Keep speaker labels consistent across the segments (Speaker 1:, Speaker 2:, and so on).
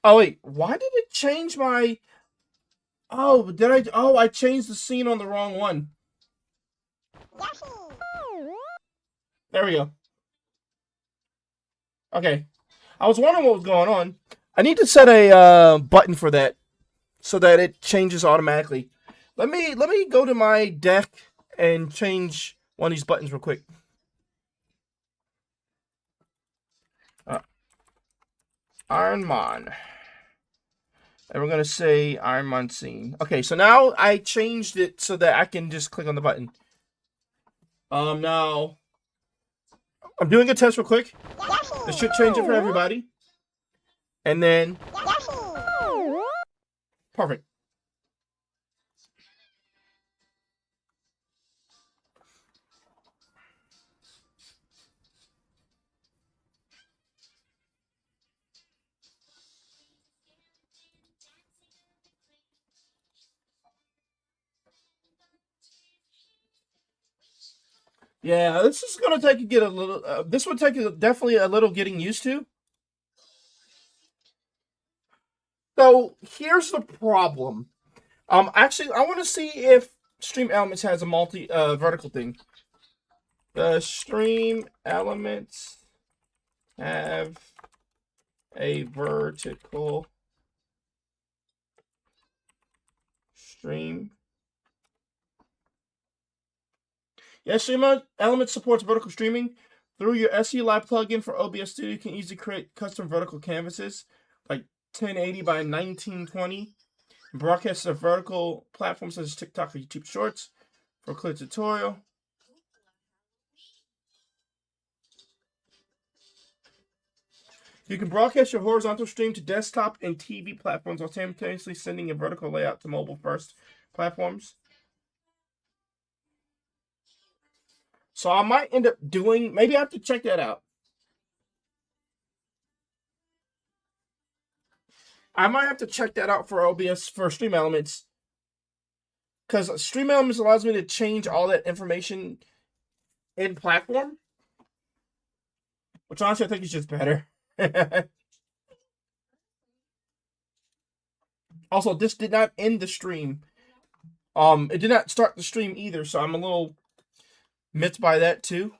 Speaker 1: Oh wait, why did it change my? Oh, did I? Oh, I changed the scene on the wrong one. There we go. Okay, I was wondering what was going on. I need to set a button for that so that it changes automatically. Let me go to my deck and change one of these buttons real quick. Ironmon. And we're gonna say Ironmon scene. Okay, so now I changed it so that I can just click on the button. Now I'm doing a test real quick. This should change it for everybody. And then perfect. Yeah, this is gonna take you get a little. This would take definitely a little getting used to. So here's the problem. Actually, I want to see if Stream Elements has a multi vertical thing. The Stream Elements have a vertical stream. Yeah, Stream Elements supports vertical streaming. Through your SE Live plugin for OBS Studio, you can easily create custom vertical canvases like 1080 by 1920. Broadcast to vertical platforms such as TikTok or YouTube Shorts. For a clear tutorial. You can broadcast your horizontal stream to desktop and TV platforms while simultaneously sending a vertical layout to mobile first platforms. So I might end up doing, maybe I have to check that out. I might have to check that out for OBS for Stream Elements. Because Stream Elements allows me to change all that information in platform. Which honestly I think is just better. Also, this did not end the stream. It did not start the stream either, so I'm a little miffed by that too.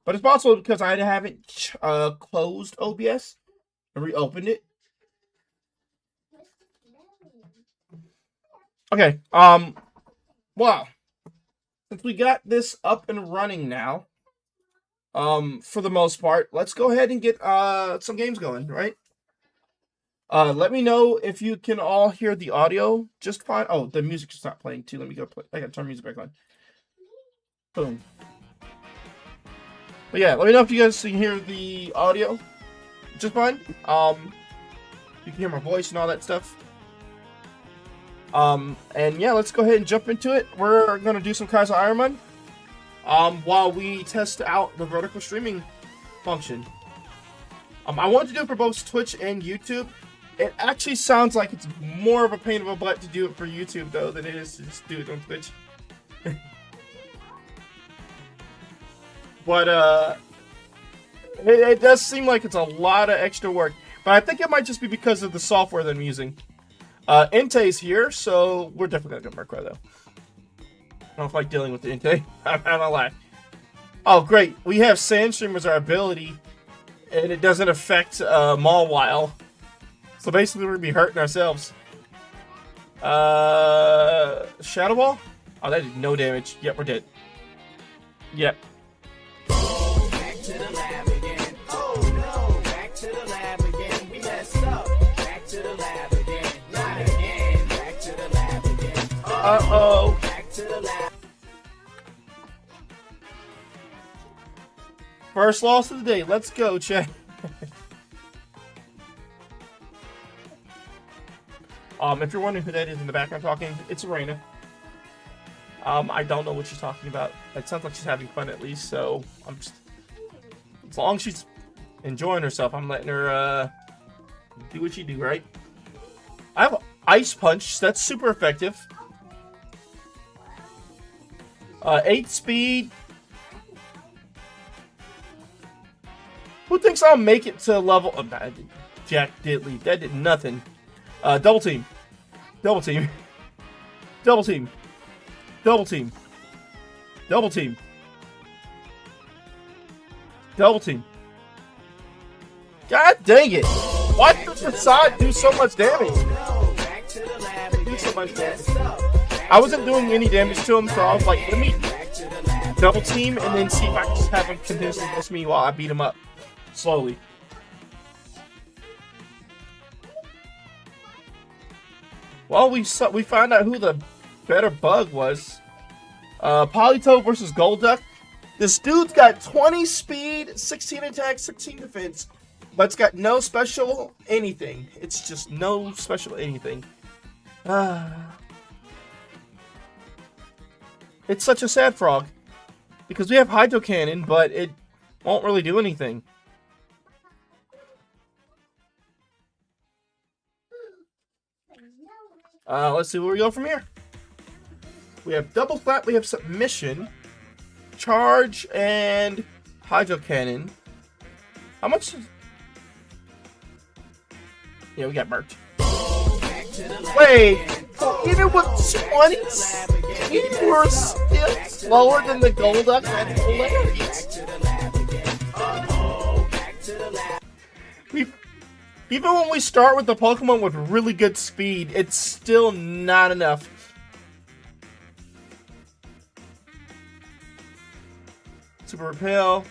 Speaker 1: But it's possible because I haven't closed OBS and reopened it. Okay. Wow. Since we got this up and running now, for the most part, let's go ahead and get some games going, right? Let me know if you can all hear the audio just fine. Oh, the music just stopped playing too. Let me go play. I gotta turn music back on. Boom. But yeah, let me know if you guys can hear the audio just fine. You can hear my voice and all that stuff. And yeah, let's go ahead and jump into it. We're gonna do some Kaizo Ironmon while we test out the vertical streaming function. I wanted to do it for both Twitch and YouTube. It actually sounds like it's more of a pain of a butt to do it for YouTube though than it is to just do it on Twitch. But it does seem like it's a lot of extra work. But I think it might just be because of the software that I'm using. Inte's here, so we're definitely gonna do Murkrow though. I don't like dealing with the Inte. I'm not gonna lie. Oh great, we have Sandstream as our ability, and it doesn't affect Mawile. So basically we're gonna be hurting ourselves. Shadow Ball? Oh, that did no damage. Yep, we're dead. Yep.
Speaker 2: Back to the lab again. Oh no, back to the lab again. We messed up. Back to the lab again. Not again. Back to the lab again.
Speaker 1: Uh-oh.
Speaker 2: Back to the lab.
Speaker 1: First loss of the day. Let's go, chat. If you're wondering who that is in the background talking, it's Arena. I don't know what she's talking about. It sounds like she's having fun at least, so I'm just... As long as she's enjoying herself, I'm letting her do what she do, right? I have Ice Punch. That's super effective. 8 speed. Who thinks I'll make it to level? Oh, nah, Jack Diddley. That did nothing. Double team. Double team. Double team. Double team. Double team. Double team. God dang it! Why did the facade do so much damage? Do so much damage. I wasn't doing any damage to him, so I was like, let me double team and then see if I can just have him continuously miss me while I beat him up slowly. Well, we found out who the better bug was. Polytoad versus Golduck. This dude's got 20 speed, 16 attack, 16 defense, but it's got no special anything. It's just no special anything. It's such a sad frog. Because we have Hydro Cannon, but it won't really do anything. Let's see where we go from here. We have Double Flat, we have Submission, Charge, and Hydro Cannon. How much? Yeah, we got merch. Wait, even with 20, we were still slower than the Golduck. That's hilarious. Even when we start with the Pokemon with really good speed, it's still not enough. Super Repel.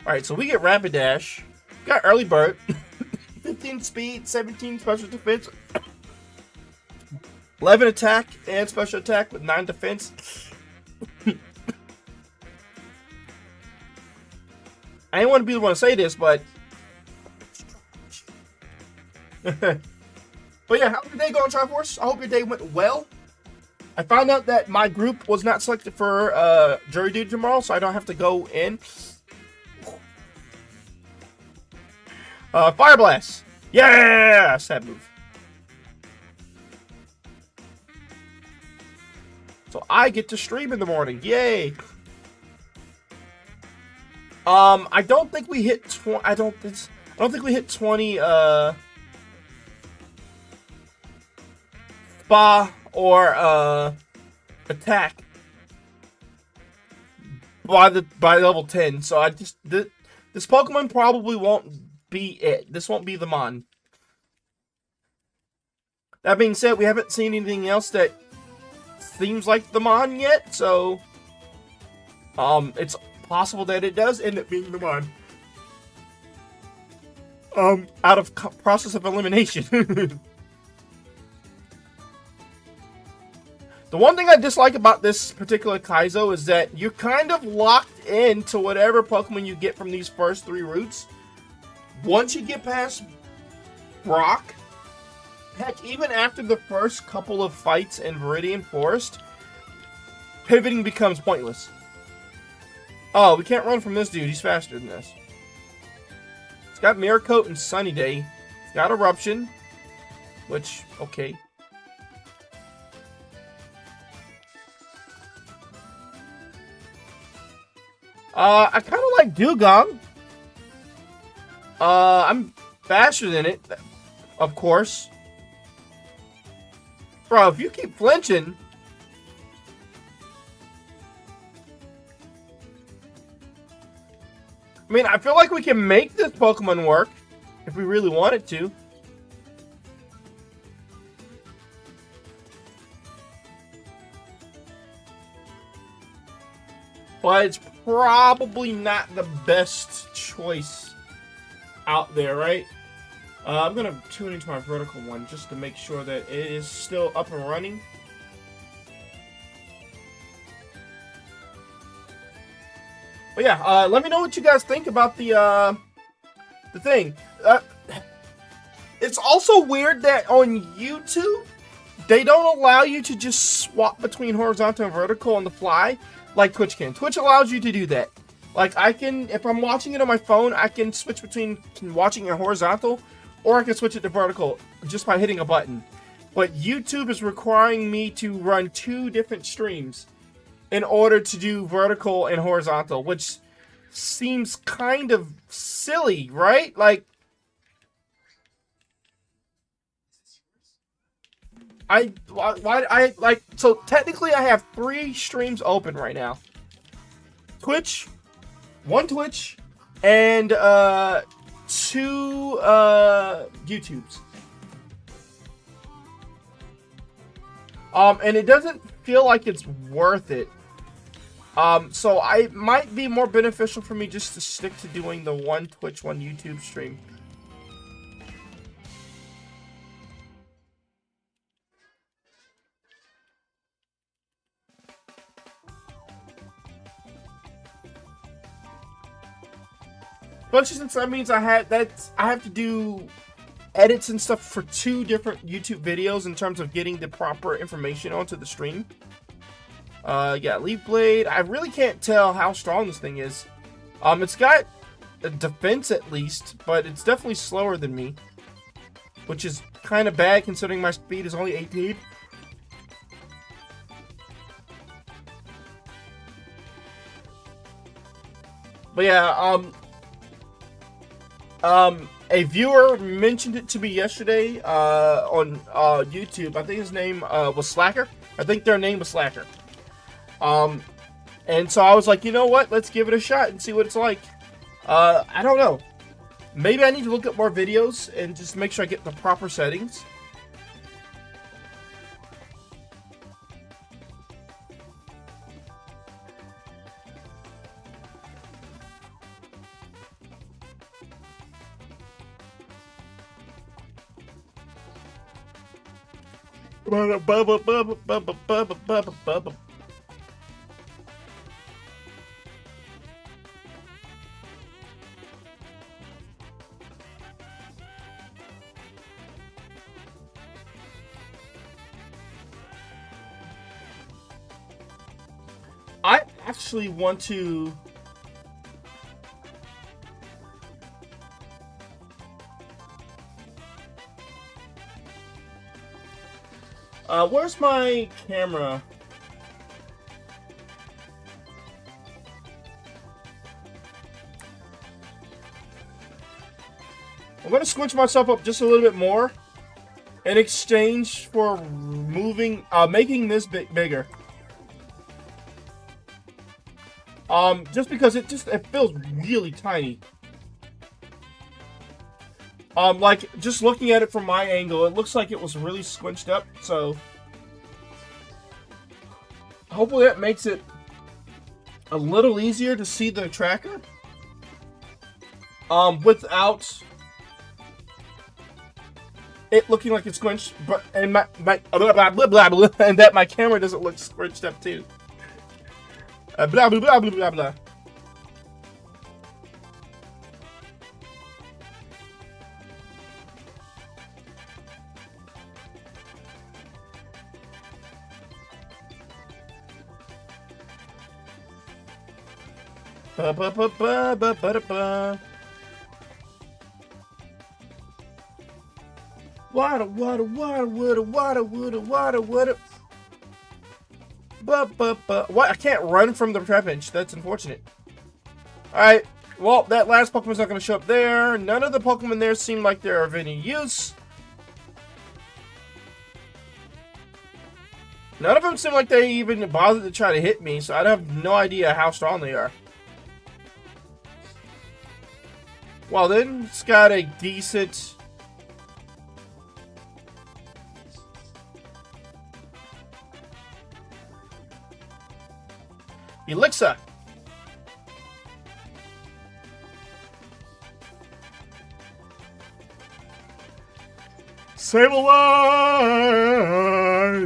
Speaker 1: Alright, so we get Rapid Dash. Got Early Bird. 15 speed, 17 special defense. 11 attack and special attack with 9 defense. I didn't want to be the one to say this, but... but yeah, how's your day going, Triforce? I hope your day went well. I found out that my group was not selected for Jury Duty tomorrow, so I don't have to go in. Fire Blast! Yeah! Sad move. So I get to stream in the morning. Yay! I don't think we hit 20. I don't think we hit 20. Spa or attack by level 10. So I just this Pokemon probably won't be it. This won't be the Mon. That being said, we haven't seen anything else that seems like the Mon yet. So it's possible that it does end up being the Mon. Out of process of elimination. The one thing I dislike about this particular Kaizo is that you're kind of locked into whatever Pokemon you get from these first 3 routes. Once you get past Brock, heck, even after the first couple of fights in Viridian Forest, pivoting becomes pointless. Oh, we can't run from this dude. He's faster than this. It's got Mirror Coat and Sunny Day. It's got Eruption, which, okay. I kind of like Dugong. I'm faster than it, of course. Bro, if you keep flinching... I mean, I feel like we can make this Pokemon work if we really wanted to. But it's probably not the best choice out there, right? I'm going to tune into my vertical one just to make sure that it is still up and running. But yeah, let me know what you guys think about the thing. It's also weird that on YouTube, they don't allow you to just swap between horizontal and vertical on the fly like Twitch can. Twitch allows you to do that. Like, I can, if I'm watching it on my phone, I can switch between watching it horizontal, or I can switch it to vertical just by hitting a button. But YouTube is requiring me to run 2 different streams in order to do vertical and horizontal, which seems kind of silly, right? Like, so technically I have 3 streams open right now. Twitch, 1 Twitch, and 2 YouTubes. And it doesn't feel like it's worth it. So it might be more beneficial for me just to stick to doing the 1 Twitch, 1 YouTube stream. Especially since that means I have to do edits and stuff for 2 different YouTube videos in terms of getting the proper information onto the stream. Yeah, Leaf Blade. I really can't tell how strong this thing is. It's got a defense at least, but it's definitely slower than me, which is kind of bad considering my speed is only 18. But yeah, a viewer mentioned it to me yesterday on YouTube. I think his name was Slacker. I think their name was Slacker. And so I was like, you know what? Let's give it a shot and see what it's like. I don't know. Maybe I need to look at more videos and just make sure I get the proper settings. I actually want to... where's my camera? I'm going to squinch myself up just a little bit more in exchange for making this bit bigger. Just because it feels really tiny. Like, just looking at it from my angle, it looks like it was really squinched up, so... Hopefully that makes it a little easier to see the tracker. Without it looking like it's squinched, but, and my blah, blah, blah, blah, blah, and that my camera doesn't look squinched up too. Blah, blah, blah, blah, blah, blah. Ba ba ba ba ba ba ba. Water, water, water, water, water, water, water, water. Ba ba ba. What? I can't run from the trapinch. That's unfortunate. All right. Well, that last Pokemon's not going to show up there. None of the Pokemon there seem like they're of any use. None of them seem like they even bothered to try to hit me, so I have no idea how strong they are. Well, then, it's got a decent... Elixir. Sableye!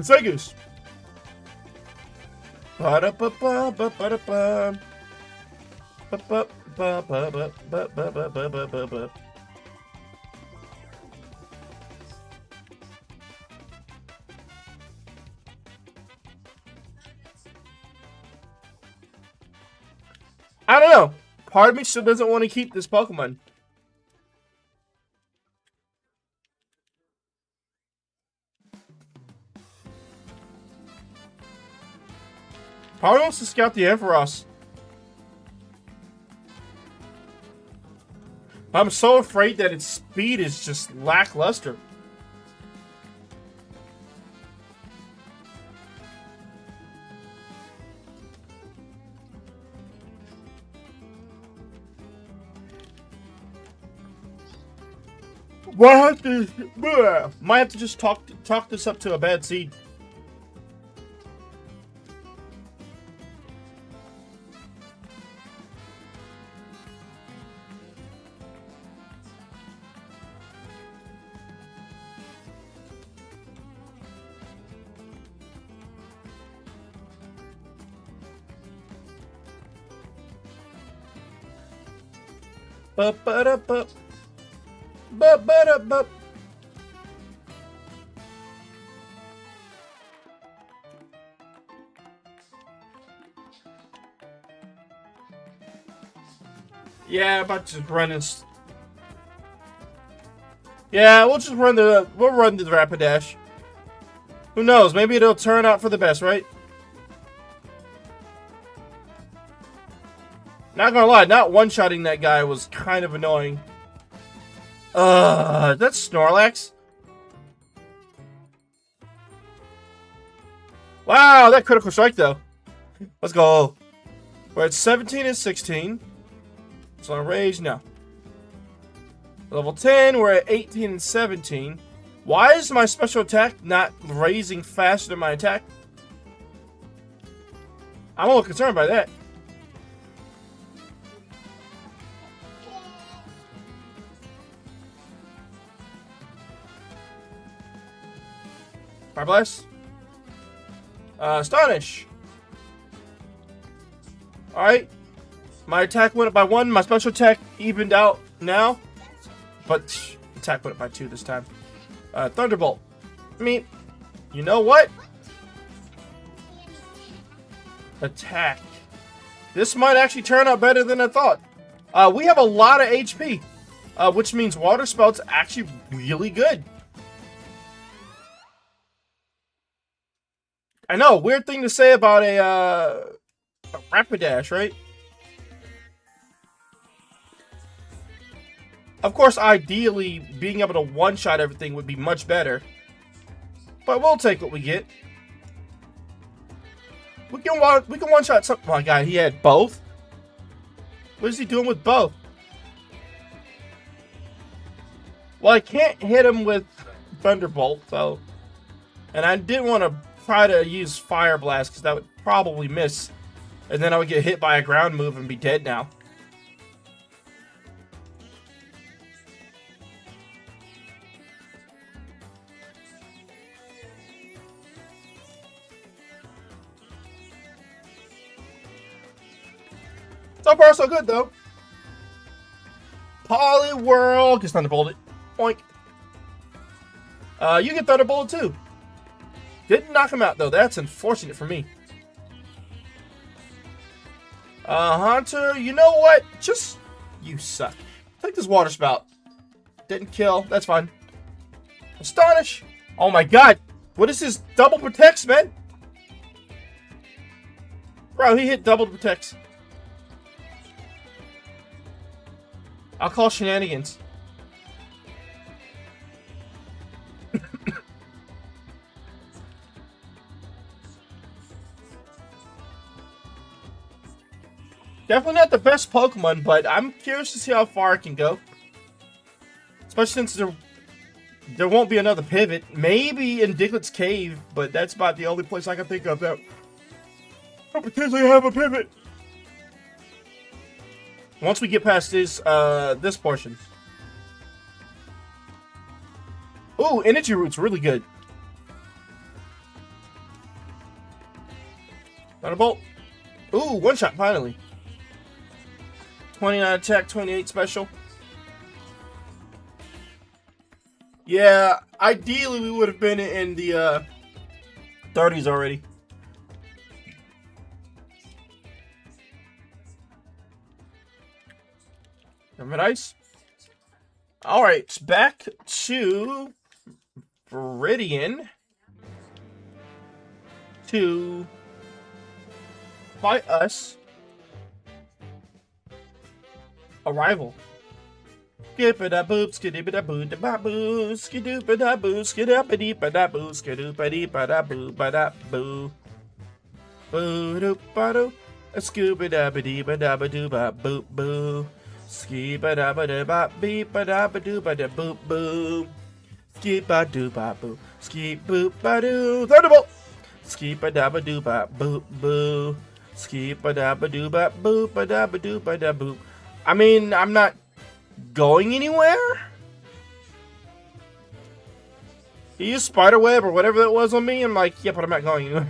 Speaker 1: Zegus. Ba-da-ba-ba-ba-ba-da-ba. Ba-ba-ba-ba-ba-ba-ba-ba-ba. I don't know. Part of me still doesn't want to keep this Pokemon. Part wants to scout the Ampharos. I'm so afraid that its speed is just lackluster. Might have to just talk this up to a bad seed. Ba-ba-da-ba. Ba-ba-da-ba. Yeah, about to just run this. Yeah, we'll run the Rapidash. Who knows? Maybe it'll turn out for the best, right? Not gonna lie, not one-shotting that guy was kind of annoying. That's Snorlax. Wow, that critical strike though. Let's go. We're at 17 and 16. So on rage, no. Level 10, we're at 18 and 17. Why is my special attack not raising faster than my attack? I'm a little concerned by that. Fire Blast. Astonish. Alright. My attack went up by 1. My special attack evened out now. But attack went up by 2 this time. Thunderbolt. I mean, you know what? Attack. This might actually turn out better than I thought. We have a lot of HP. Which means Water Spout's actually really good. I know, weird thing to say about a Rapidash, right? Of course, ideally, being able to one-shot everything would be much better. But we'll take what we get. We can one-shot some... Oh my god, he had both? What is he doing with both? Well, I can't hit him with Thunderbolt, so... And I didn't want to try to use Fire Blast, because that would probably miss. And then I would get hit by a ground move and be dead now. So far, so good, though. Poliwhirl gets Thunderbolted. Oink. You get Thunderbolted, too. Didn't knock him out, though. That's unfortunate for me. Hunter, you know what? Just... You suck. Take this Water Spout. Didn't kill. That's fine. Astonish. Oh, my God. What is this? Double protects, man. Bro, he hit double protects. I'll call shenanigans. Definitely not the best Pokemon, but I'm curious to see how far it can go. Especially since there won't be another pivot. Maybe in Diglett's Cave, but that's about the only place I can think of that will potentially have a pivot. Once we get past this portion. Ooh, Energy Root's really good. Thunderbolt. Ooh, one shot finally. 29 attack, 28 special. Yeah, ideally we would have been in the 30s already. Remember nice? Alright, back to Viridian to fight us. A rival. Skip-a-da-boop, skidoo-ba-da-boo-da-ba-boo, skidoo-ba-da-boo, skidoo-ba-dee-ba-da-boo, skidoo-ba-dee-ba-da-boo-ba-da-boo. Boo-doo-ba-doo, a-skoo-ba-da-ba-dee-ba-da-ba-doo-ba-boop-boo. Ski-ba-da-ba-da-ba-beep-ba-da-ba-doo-ba-da-boop-boo. Skip-a-doo-ba-boo, skip-boop-ba-doo. Thunderbolt! Skip-a-da-ba-doo-ba-boop-boo. Skip-a-da-ba-doo-ba-boop-ba-da-ba-doo-ba-da-boop. I mean, I'm not going anywhere? He used spiderweb or whatever that was on me. I'm like, yeah, but I'm not going anywhere.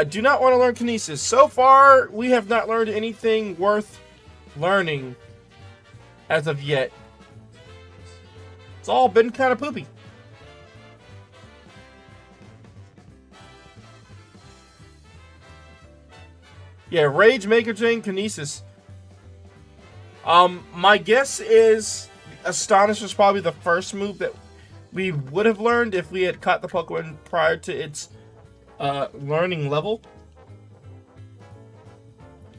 Speaker 1: Do not want to learn kinesis. So far, we have not learned anything worth learning as of yet. It's all been kind of poopy. Yeah, Rage, Maker Chain, Kinesis. My guess is Astonish is probably the first move that we would have learned if we had caught the Pokemon prior to its learning level.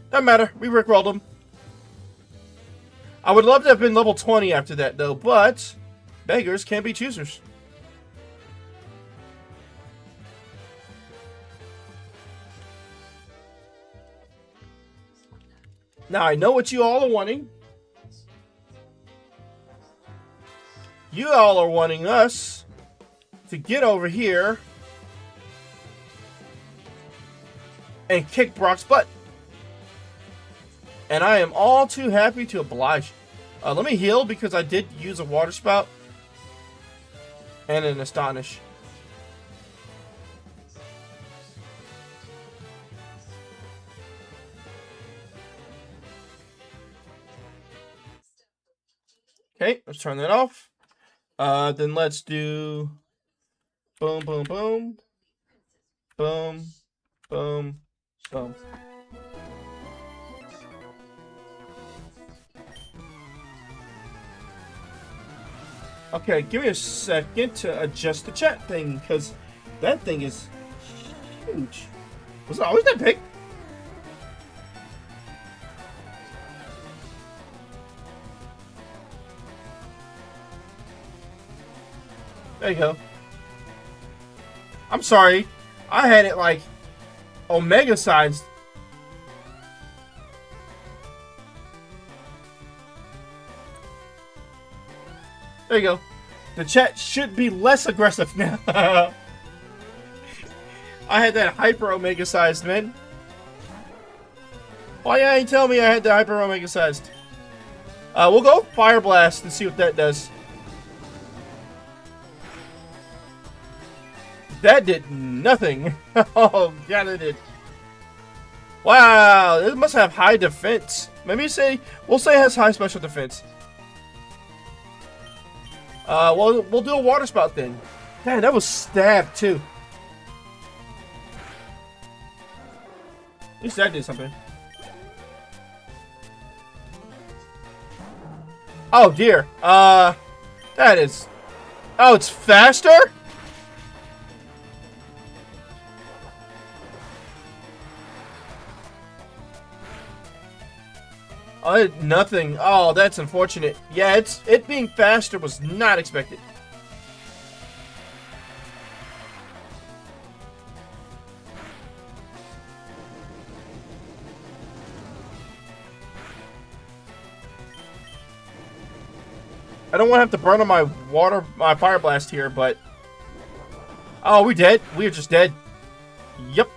Speaker 1: Doesn't matter. We rickrolled them. I would love to have been level 20 after that, though, but beggars can't be choosers. Now, I know what you all are wanting. You all are wanting us to get over here and kick Brock's butt. And I am all too happy to oblige. Let me heal because I did use a water spout and an Astonish. Okay, let's turn that off. Then let's do boom, boom, boom, boom, boom, boom. Okay, give me a second to adjust the chat thing because that thing is huge. Was it always that big? There you go. I'm sorry. I had it like Omega sized. There you go. The chat should be less aggressive now. I had that Hyper Omega sized, man. Why you ain't tell me I had the Hyper Omega sized? We'll go Fire Blast and see what that does. That did nothing. Oh, God, it did. Wow, it must have high defense. Maybe we'll say it has high special defense. Well, we'll do a water spout then. Man, that was stabbed too. At least that did something. Oh dear. That is. Oh, it's faster? Oh, nothing. Oh, that's unfortunate. Yeah, it being faster was not expected. I don't want to have to burn on my Fire Blast here, but... Oh, we dead? We are just dead. Yep.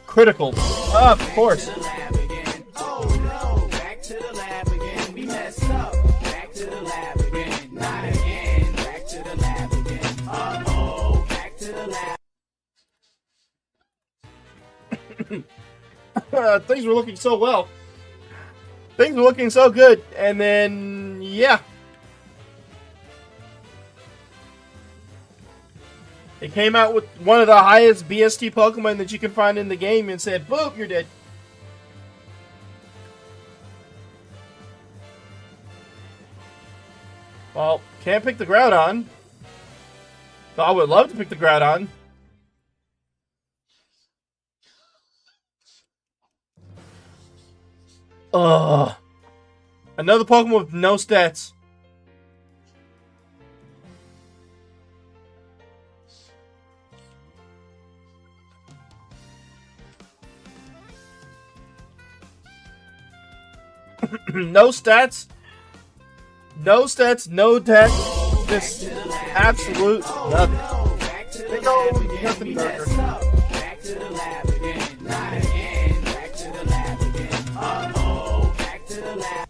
Speaker 1: Critical. Of course. Things were looking so well. Things were looking so good, and then yeah, it came out with one of the highest BST Pokemon that you can find in the game and said, "Boop, you're dead." Well, can't pick the Groudon. Though I would love to pick the Groudon. Ugh. Another Pokemon with no stats. No stats. No stats, no deck. Just absolute nothing. Big old nothing burger.
Speaker 2: Back to the lab again. Not again. Back to the lab again. Uh-oh. Back to the lab.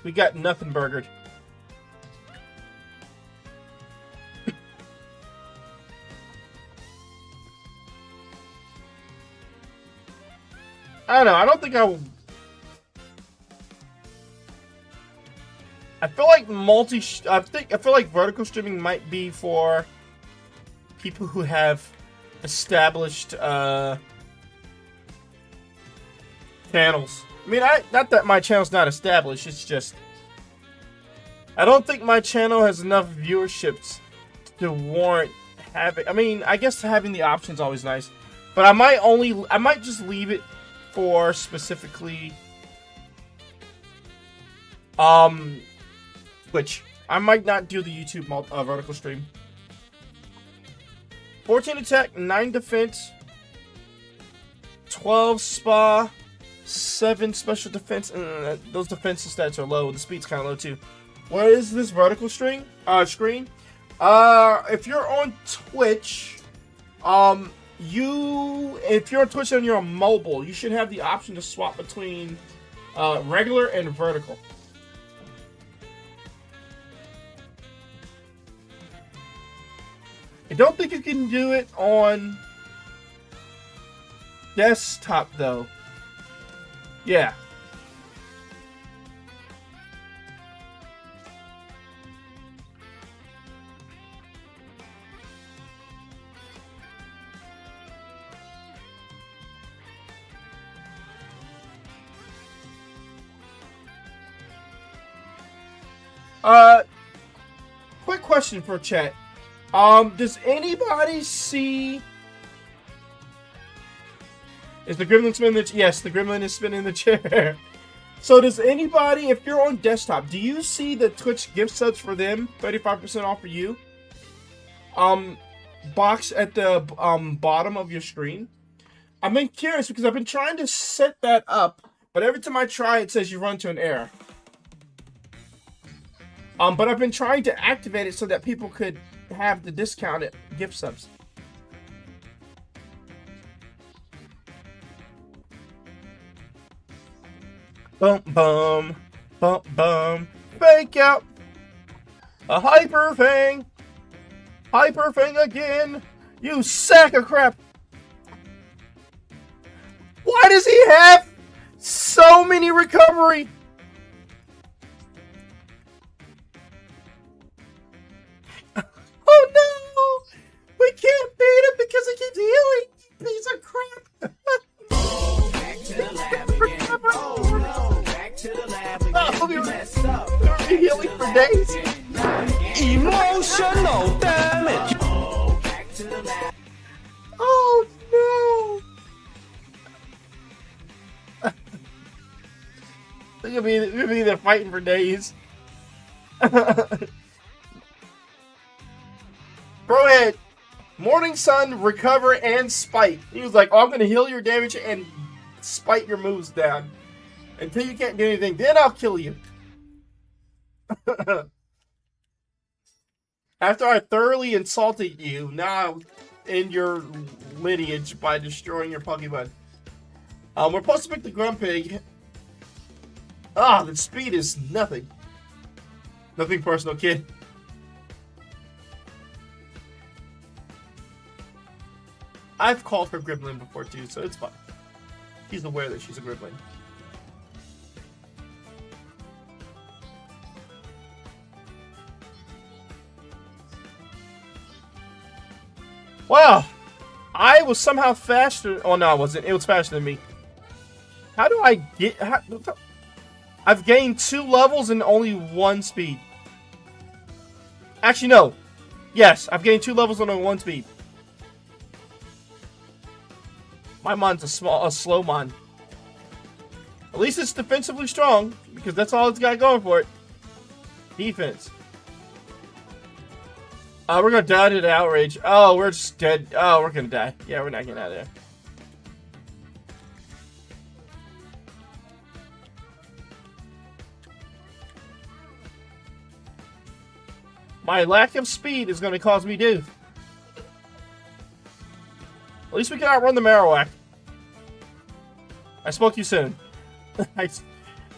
Speaker 1: We got nothing burgered. I don't know. I don't think I will. I feel like I feel like vertical streaming might be for people who have established channels. I mean, not that my channel's not established. It's just I don't think my channel has enough viewerships to warrant having. I mean, I guess having the option is always nice, but I might just leave it for specifically Twitch. I might not do the YouTube vertical stream. 14 attack, 9 defense, 12 spa, 7 special defense. Those defensive stats are low. The speed's kind of low too. What is this vertical screen? If you're on Twitch, if you're on Twitch and you're on mobile, you should have the option to swap between regular and vertical. I don't think you can do it on desktop though. Yeah. Quick question for chat. Does anybody see? Is the gremlin spinning the chair? Yes, the gremlin is spinning the chair. So does anybody, if you're on desktop, do you see the Twitch gift subs for them? 35% off for you. Box at the bottom of your screen. I've been curious because I've been trying to set that up, but every time I try, it says you run to an error. But I've been trying to activate it so that people could have the discounted gift subs. Bum bum bum bum. Fake out. A hyper fang. Hyper fang again. You sack of crap. Why does he have so many recovery? Oh no! We can't beat him because he keeps healing! Piece of crap!
Speaker 2: Back to the lab again. Oh no! Back to the lab again.
Speaker 1: We
Speaker 2: messed up.
Speaker 1: We'll be healing for days.
Speaker 3: Emotional damage.
Speaker 2: Oh, back to the lab.
Speaker 1: Oh no! We'll be there fighting for days. Brohead, Morning Sun, Recover, and Spite. He was like, oh, I'm going to heal your damage and spite your moves down. Until you can't do anything, then I'll kill you. After I thoroughly insulted you, now I'm in your lineage by destroying your Pokemon. We're supposed to pick the Grumpig. The speed is nothing. Nothing personal, kid. I've called her Gremlin before too, so it's fine. He's aware that she's a Gremlin. Wow! I was somehow faster. Oh no, I wasn't. It was faster than me. How do I get... I've gained 2 levels and only 1 speed. Actually, no. Yes, I've gained 2 levels and only 1 speed. My mon's a slow mon. At least it's defensively strong, because that's all it's got going for it. Defense. We're gonna die to the outrage. Oh, we're just dead. Oh, we're gonna die. Yeah, we're not getting out of there. My lack of speed is gonna cause me death. At least we can outrun the Marowak. I spoke too soon.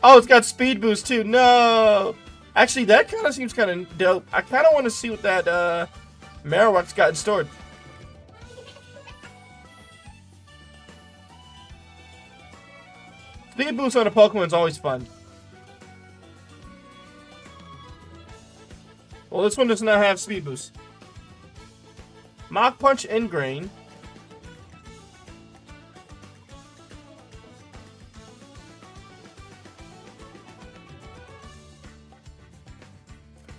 Speaker 1: Oh, it's got speed boost too. No! Actually, that kind of seems kind of dope. I kind of want to see what that Marowak's got stored. Speed boost on a Pokemon is always fun. Well, this one does not have speed boost. Mach Punch Ingrain.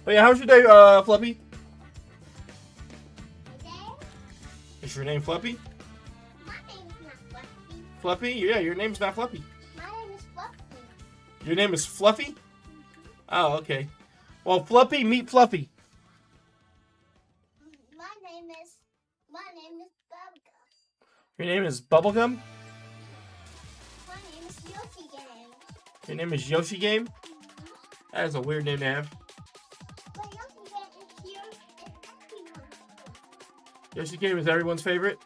Speaker 1: But yeah, how's your day, Fluffy? Is your name Fluffy?
Speaker 3: My name's not Fluffy.
Speaker 1: Fluffy? Yeah, your name's not Fluffy.
Speaker 3: My name is Fluffy.
Speaker 1: Your name is Fluffy? Oh, okay. Well, Fluffy, meet Fluffy.
Speaker 3: My name is Bubblegum.
Speaker 1: Your name is Bubblegum?
Speaker 3: My name is Yoshi Gang.
Speaker 1: Your name is Yoshi Game? That is a weird name to have.
Speaker 3: But Yoshi Gang is here and everyone.
Speaker 1: Yoshi Game is everyone's favorite?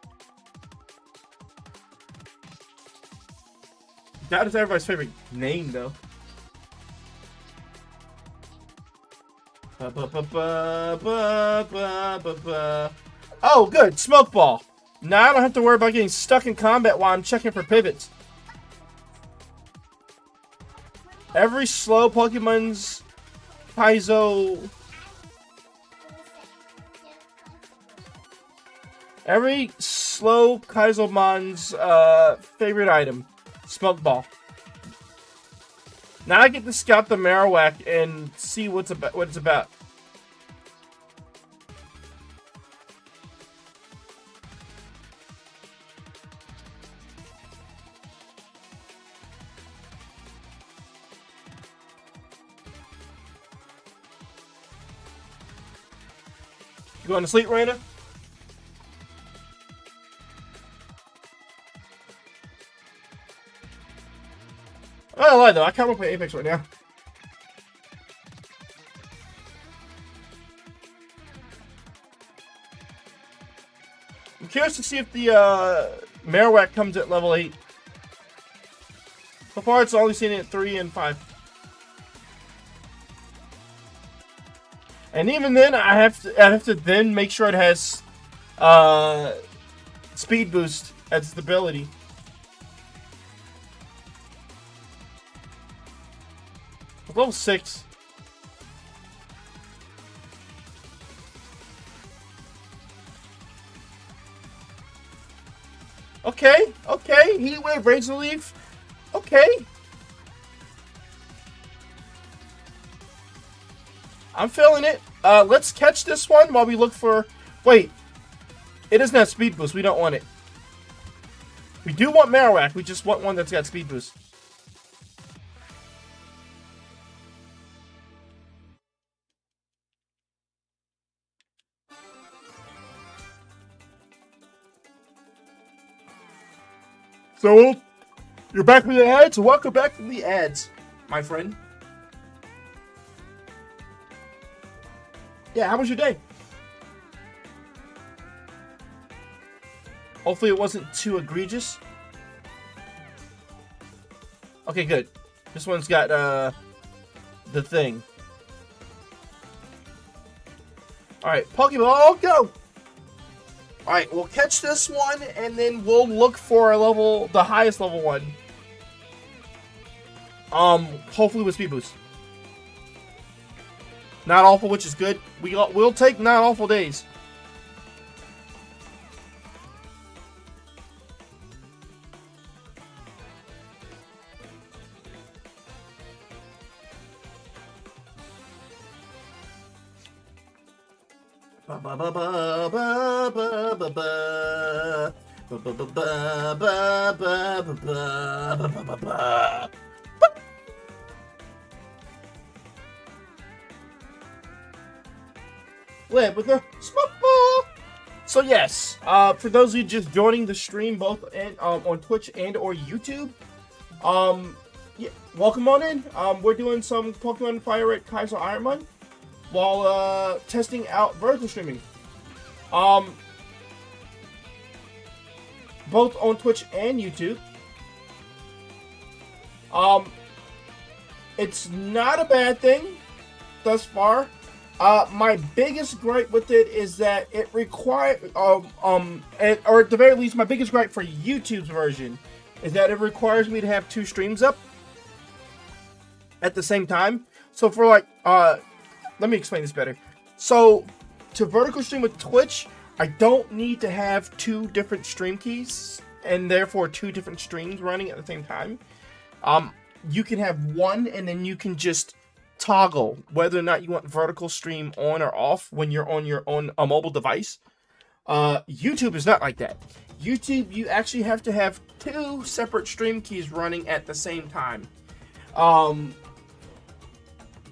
Speaker 1: That is everybody's favorite name, though. Oh, good. Smoke Ball. Now I don't have to worry about getting stuck in combat while I'm checking for pivots. Every slow Pokemon's Kaizo... Every slow Kaizomon's favorite item. Smoke Ball. Now I get to scout the Marowak and see what it's about. You going to sleep, Raina? I don't lie though, I can't want to play Apex right now. I'm curious to see if the Marowak comes at level 8. So far it's only seen it at 3 and 5. And even then I have to then make sure it has speed boost as its ability. Level 6. Okay, okay. Heat Wave, Razor Leaf. Okay. I'm feeling it. Let's catch this one while we look for... Wait. It doesn't have speed boost. We don't want it. We do want Marowak. We just want one that's got speed boost. So, you're back from the ads? Welcome back from the ads, my friend. Yeah, how was your day? Hopefully it wasn't too egregious. Okay, good. This one's got, the thing. Alright, Pokeball, go! Alright, we'll catch this one, and then we'll look for a level, the highest level one. Hopefully with speed boost. Not awful, which is good. We'll take not awful days. Glad with a smoke ball. So yes, for those of you just joining the stream, both on Twitch and or YouTube, yeah, welcome on in. We're doing some Pokemon FireRed Kaizo Ironmon while testing out vertical streaming. Both on Twitch and YouTube. It's not a bad thing thus far. My biggest gripe with it is that it requires, or at the very least, my biggest gripe for YouTube's version is that it requires me to have 2 streams up at the same time. So for like, let me explain this better. So to vertical stream with Twitch, I don't need to have 2 different stream keys and therefore 2 different streams running at the same time. You can have one and then you can just toggle whether or not you want vertical stream on or off when you're on your own mobile device. YouTube is not like that. YouTube, you actually have to have 2 separate stream keys running at the same time.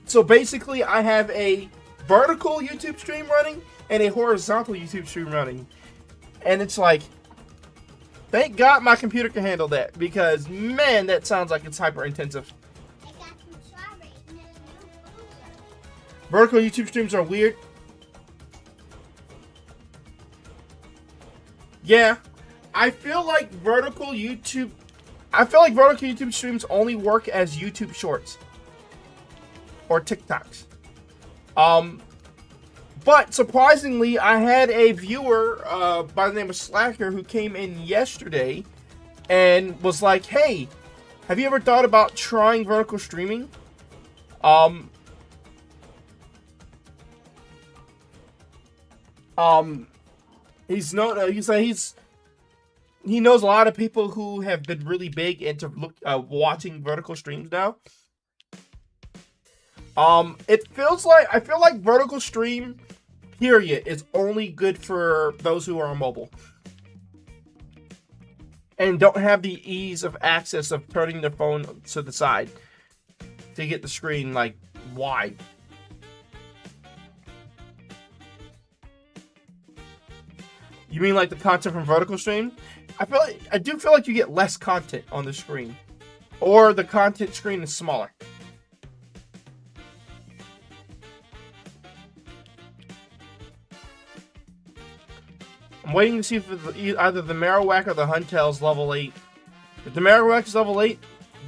Speaker 1: So basically I have a vertical YouTube stream running and a horizontal YouTube stream running. And it's like, thank God my computer can handle that, because man, that sounds like it's hyper intensive.
Speaker 3: I got some strawberries and a new fruit.
Speaker 1: Vertical YouTube streams are weird. Yeah, I feel like vertical YouTube streams only work as YouTube Shorts or TikToks. But surprisingly, I had a viewer by the name of Slacker who came in yesterday and was like, "Hey, have you ever thought about trying vertical streaming?" He knows a lot of people who have been really big into watching vertical streams now. I feel like vertical stream period is only good for those who are on mobile and don't have the ease of access of turning their phone to the side to get the screen like wide. You mean like the content from vertical stream? I do feel like you get less content on the screen, or the content screen is smaller. I'm waiting to see if either the Marowak or the Huntail's level 8. If the Marowak is level 8,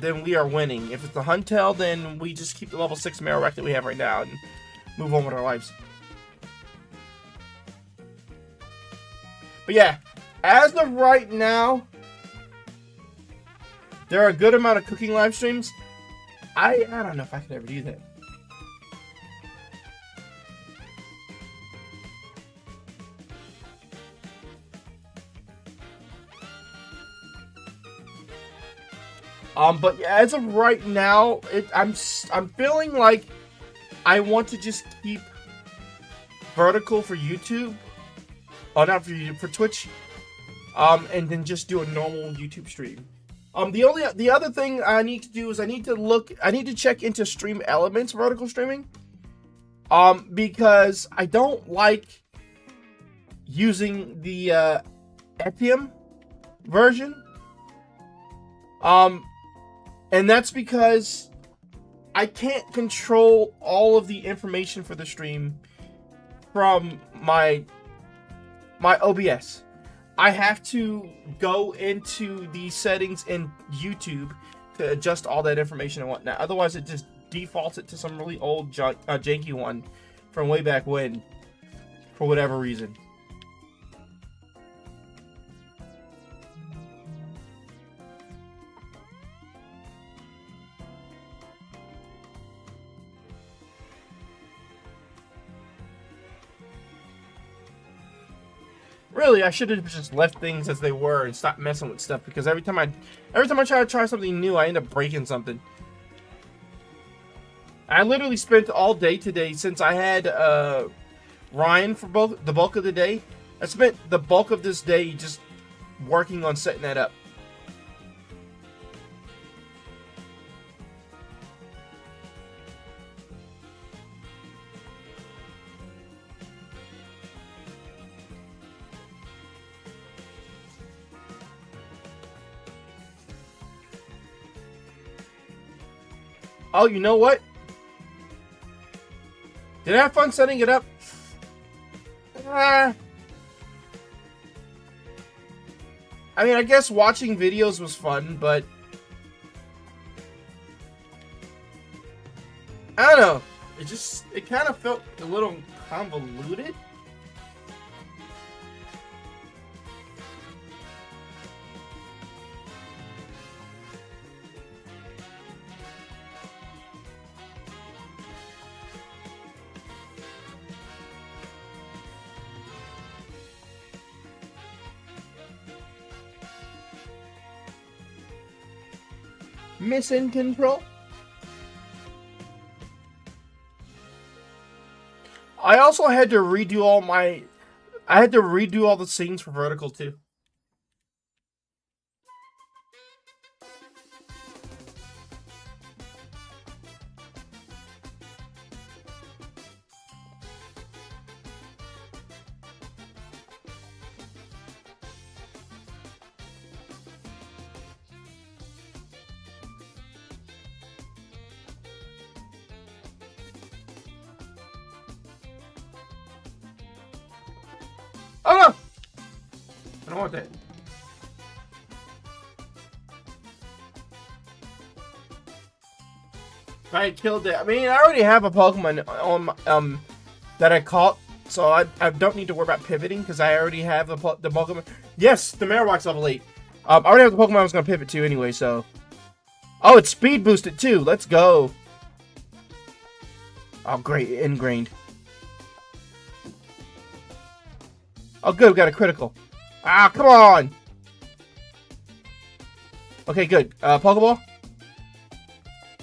Speaker 1: then we are winning. If it's the Huntail, then we just keep the level 6 Marowak that we have right now and move on with our lives. But yeah, as of right now, there are a good amount of cooking live streams. I don't know if I could ever do that. But yeah, as of right now, I'm feeling like I want to just keep vertical for YouTube. Oh, not for YouTube, for Twitch. And then just do a normal YouTube stream. The other thing I need to do is I need to check into Stream Elements vertical streaming. Because I don't like using the Etium version. And that's because I can't control all of the information for the stream from my OBS. I have to go into the settings in YouTube to adjust all that information and whatnot. Otherwise, it just defaults it to some really old janky one from way back when, for whatever reason. Really, I should have just left things as they were and stopped messing with stuff, because every time I try to try something new, I end up breaking something. I literally spent all day today, since I had Ryan for the bulk of the day. I spent the bulk of this day just working on setting that up. Oh, you know what? Did I have fun setting it up? I mean, I guess watching videos was fun, but I don't know. It kind of felt a little convoluted. Missing control. I also had to redo all the scenes for vertical too. Oh no! I don't want that. If I had killed it, I mean, I already have a Pokemon on that I caught, so I don't need to worry about pivoting because I already have the Pokemon. Yes, the Marowak's level 8. I already have the Pokemon I was gonna pivot to anyway, so. Oh, it's speed boosted too. Let's go. Oh, great, ingrained. Oh, good. We got a critical. Ah, come on. Okay, good. Pokeball.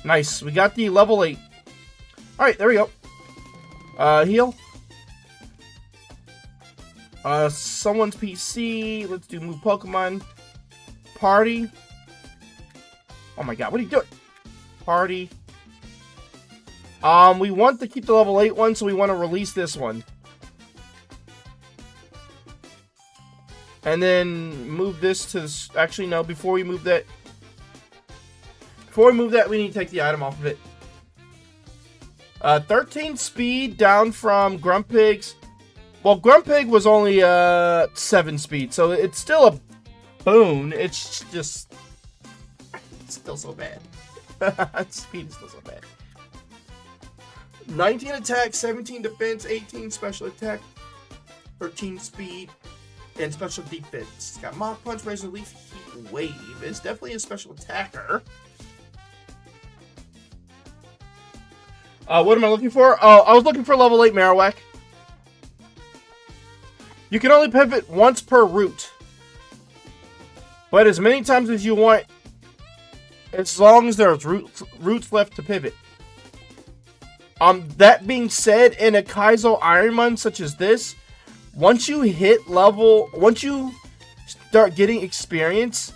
Speaker 1: Nice. We got the level 8. Alright, there we go. Heal. Someone's PC. Let's do move Pokemon. Party. Oh my god, what are you doing? Party. We want to keep the level 8 one, so we want to release this one. And then move this to... Actually, no. Before we move that... we need to take the item off of it. 13 speed down from Grumpig's. Well, Grumpig was only 7 speed, so it's still a boon. It's just... It's still so bad. Speed is still so bad. 19 attack, 17 defense, 18 special attack, 13 speed. And special defense. It's got Mach Punch, Razor Leaf, Heat Wave. It's definitely a special attacker. What am I looking for? Oh, I was looking for level 8 Marowak. You can only pivot once per route. But as many times as you want, as long as there's routes left to pivot. That being said, in a Kaizo Ironmon such as this, once you start getting experience,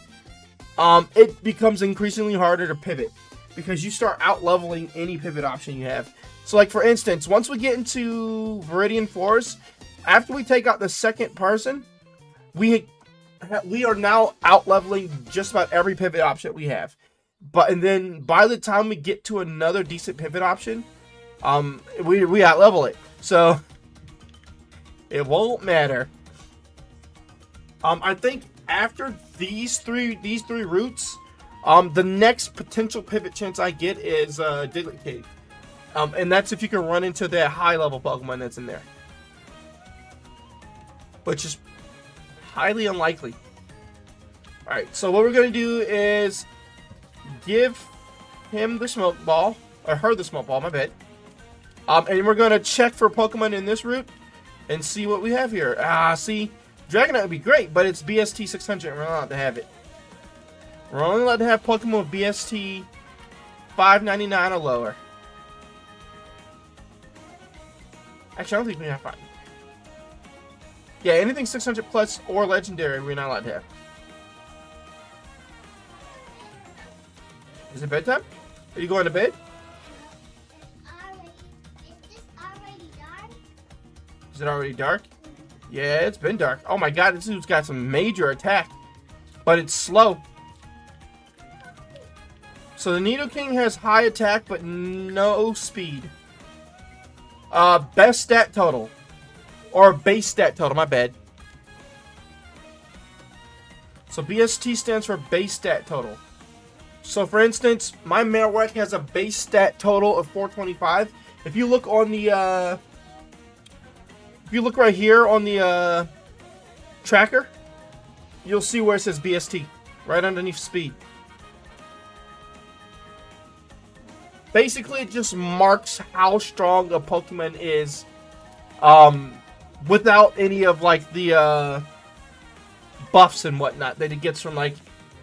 Speaker 1: it becomes increasingly harder to pivot because you start out leveling any pivot option you have. So, like for instance, once we get into Viridian Forest, after we take out the second person, we are now out leveling just about every pivot option we have. And then by the time we get to another decent pivot option, we out level it. So it won't matter. I think after these three routes, the next potential pivot chance I get is Diglett Cave. And that's if you can run into that high level Pokemon that's in there. Which is highly unlikely. Alright, so what we're going to do is give him the smoke ball. Or her the smoke ball, my bad. And we're going to check for Pokemon in this route and see what we have here. See, Dragonite would be great, but it's BST 600 and we're not allowed to have it. We're only allowed to have Pokemon with BST 599 or lower. Actually, I don't think we have 5. Yeah, anything 600 plus or legendary, we're not allowed to have. Is it bedtime? Are you going to bed?
Speaker 3: Is this already dark?
Speaker 1: Is it already dark? Yeah, it's been dark. Oh my god, this dude's got some major attack. But it's slow. So the Nidoking has high attack but no speed. Best stat total. Or base stat total, my bad. So BST stands for base stat total. So for instance, my Marowak has a base stat total of 425. If you look on the if you look right here on the tracker, you'll see where it says BST right underneath speed. Basically, it just marks how strong a Pokemon is, without any of like the buffs and whatnot that it gets from like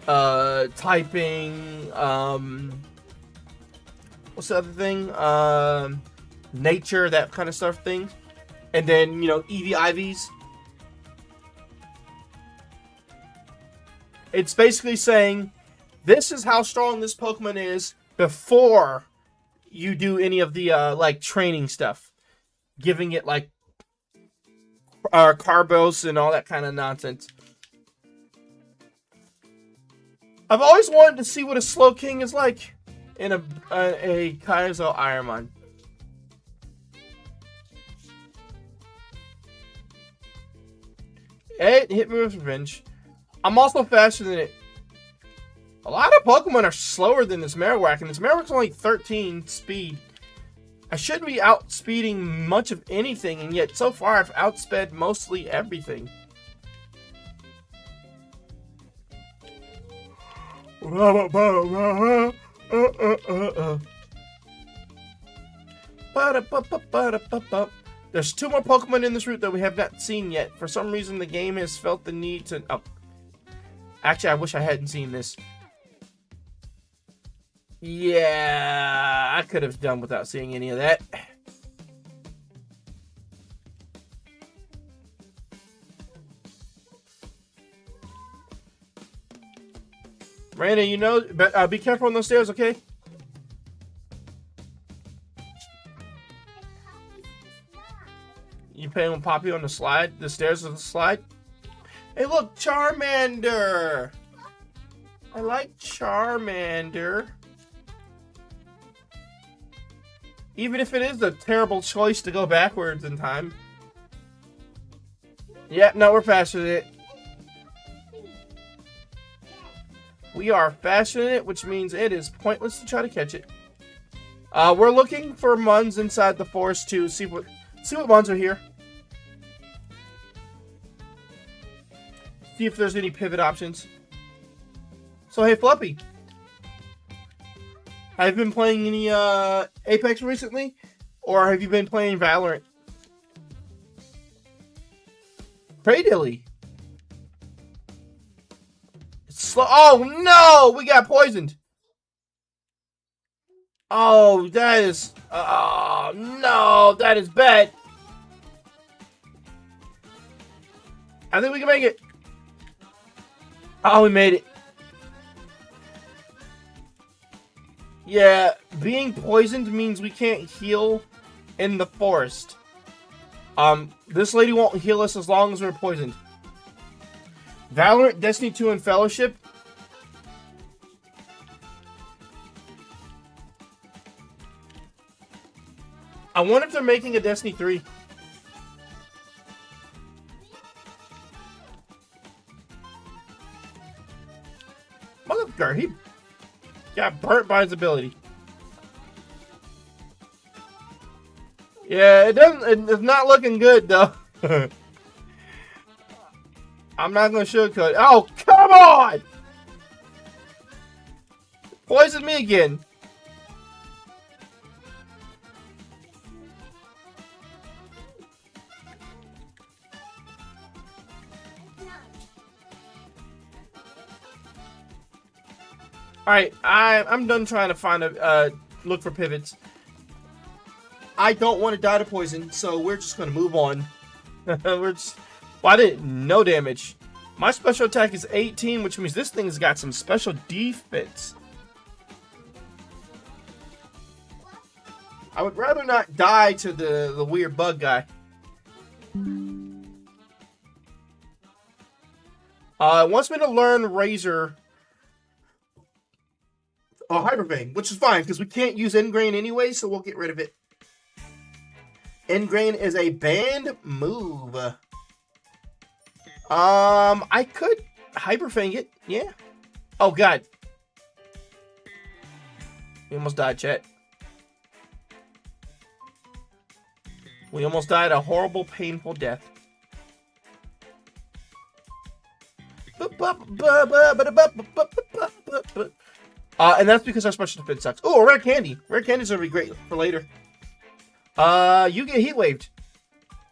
Speaker 1: typing. What's the other thing? Nature, that kind of stuff thing. And then, you know, EV/IVs. It's basically saying, this is how strong this Pokemon is before you do any of the, like, training stuff. Giving it, like, carbos and all that kind of nonsense. I've always wanted to see what a Slowking is like in a Kaizo Ironmon. It hit me with revenge. I'm also faster than it. A lot of Pokemon are slower than this Marowak, and this Marowak's only 13 speed. I shouldn't be outspeeding much of anything, and yet so far I've outsped mostly everything. There's 2 more Pokemon in this route that we have not seen yet. For some reason, the game has felt the need to... Oh. Actually, I wish I hadn't seen this. Yeah, I could have done without seeing any of that. Miranda, you know, but be careful on those stairs, okay? You playing with Poppy on the slide? The stairs of the slide? Hey, look, Charmander! I like Charmander. Even if it is a terrible choice to go backwards in time. Yeah, no, we're faster than it. We are faster than it, which means it is pointless to try to catch it. We're looking for Muns inside the forest to see what Muns are here. See if there's any pivot options. So hey, Fluffy, have you been playing any Apex recently, or have you been playing Valorant? Praydilly. It's slow. Oh no, we got poisoned. Oh, that is. Oh no, that is bad. I think we can make it. Oh, we made it. Yeah, being poisoned means we can't heal in the forest. This lady won't heal us as long as we're poisoned. Valorant, Destiny 2, and Fellowship. I wonder if they're making a Destiny 3. Motherfucker, he got burnt by his ability. Yeah, it's not looking good though. I'm not gonna sugarcoat it. Oh, come on! Poison me again. Alright, I'm done trying to find look for pivots. I don't want to die to poison, so we're just gonna move on. Well, I didn't. No damage. My special attack is 18, which means this thing's got some special defense. I would rather not die to the weird bug guy. It wants me to learn Razor. Oh, Hypervein, which is fine because we can't use Ingrain anyway, so we'll get rid of it. Ingrain is a banned move. I could Hyperfang it, yeah. Oh god. We almost died, chat. We almost died a horrible, painful death. And that's because our special defense sucks. Oh, rare candy. Rare candy's gonna be great for later. You get heat waved.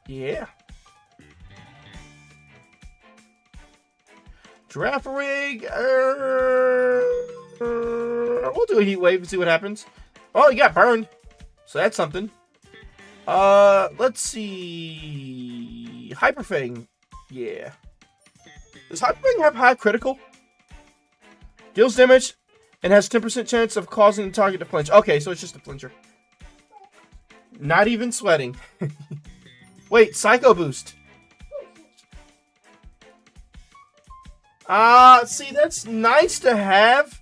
Speaker 1: Yeah. Giraffe rig. We'll do a heat wave and see what happens. Oh, you got burned. So that's something. Let's see. Hyperfang. Yeah. Does Hyperfang have high critical? Deals damage and has 10% chance of causing the target to flinch. Okay, so it's just a flincher. Not even sweating. Wait, Psycho Boost. See, that's nice to have.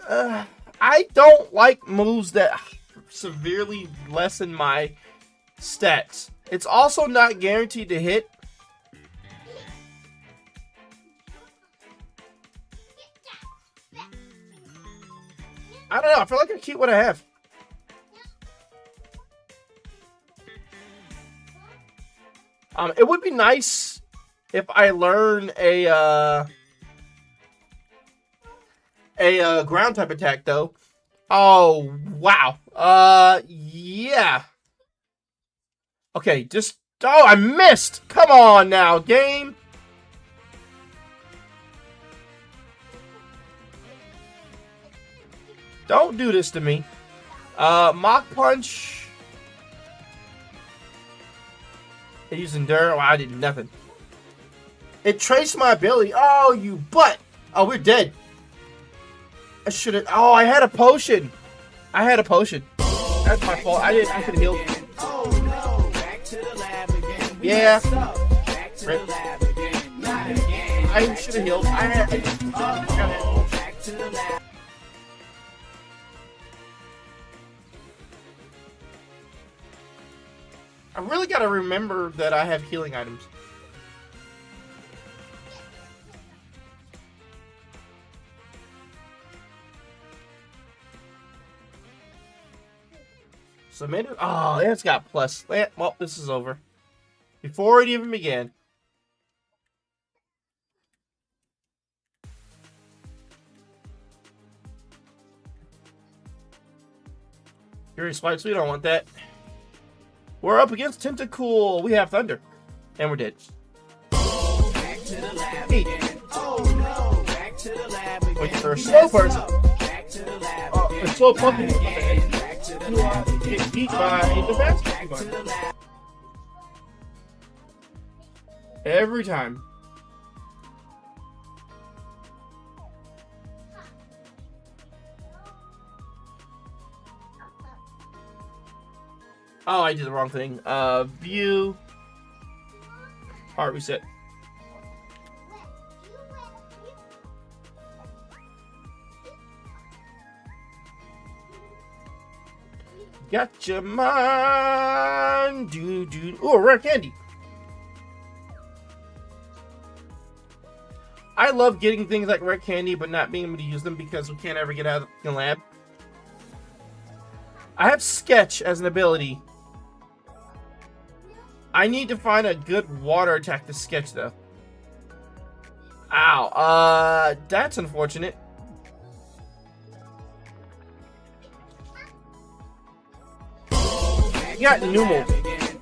Speaker 1: I don't like moves that severely lessen my stats. It's also not guaranteed to hit. I don't know. I feel like I keep what I have. It would be nice if I learn a ground type attack though. Oh wow. Yeah. Okay, just I missed. Come on now, game. Don't do this to me. Mach Punch. It used Endure. Well, I did nothing. It traced my ability. Oh, you butt. Oh, we're dead. I should have. Oh, I had a potion. I had a potion. That's my fault. I didn't. I could have healed.
Speaker 2: Oh no, back to the lab again. We
Speaker 1: Yeah.
Speaker 2: messed up. Back to the lab again. Not again.
Speaker 1: I should have healed. I had.
Speaker 2: Oh, back to the lab.
Speaker 1: I really gotta remember that I have healing items. Submitted. Oh, it's got plus. Well, this is over. Before it even began. Fury Spikes, we don't want that. We're up against Tentacool. We have Thunder. And we're dead.
Speaker 2: Back to the lab again. Oh no, back to the lab again.
Speaker 1: Wait, for a
Speaker 2: We
Speaker 1: slow
Speaker 2: messed
Speaker 1: person.
Speaker 2: up. Back to the lab
Speaker 1: Oh,
Speaker 2: again.
Speaker 1: a slow
Speaker 2: Not
Speaker 1: puppy.
Speaker 2: again. Back to the
Speaker 1: You
Speaker 2: lab again.
Speaker 1: get beat by the fast
Speaker 2: Back to
Speaker 1: Pokemon.
Speaker 2: the lab.
Speaker 1: Every time. Oh, I did the wrong thing. View. Heart reset. Gotcha, man. Oh, rare candy. I love getting things like rare candy, but not being able to use them because we can't ever get out of the lab. I have Sketch as an ability. I need to find a good water attack to Sketch, though. Ow. That's unfortunate. You got Numel.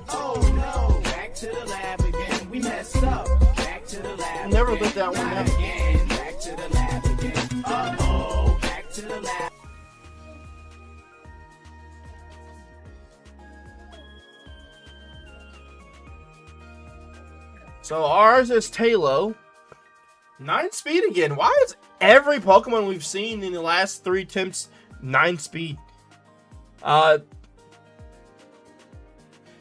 Speaker 2: Oh no, back to the lab again. We messed up. Back to the lab.
Speaker 1: Never
Speaker 2: again.
Speaker 1: let that one
Speaker 2: Not
Speaker 1: happen.
Speaker 2: again. Back to the lab again. Uh-oh, back to the lab.
Speaker 1: So ours is Talo. 9 speed again. Why is every Pokemon we've seen in the last 3 attempts 9 speed? Have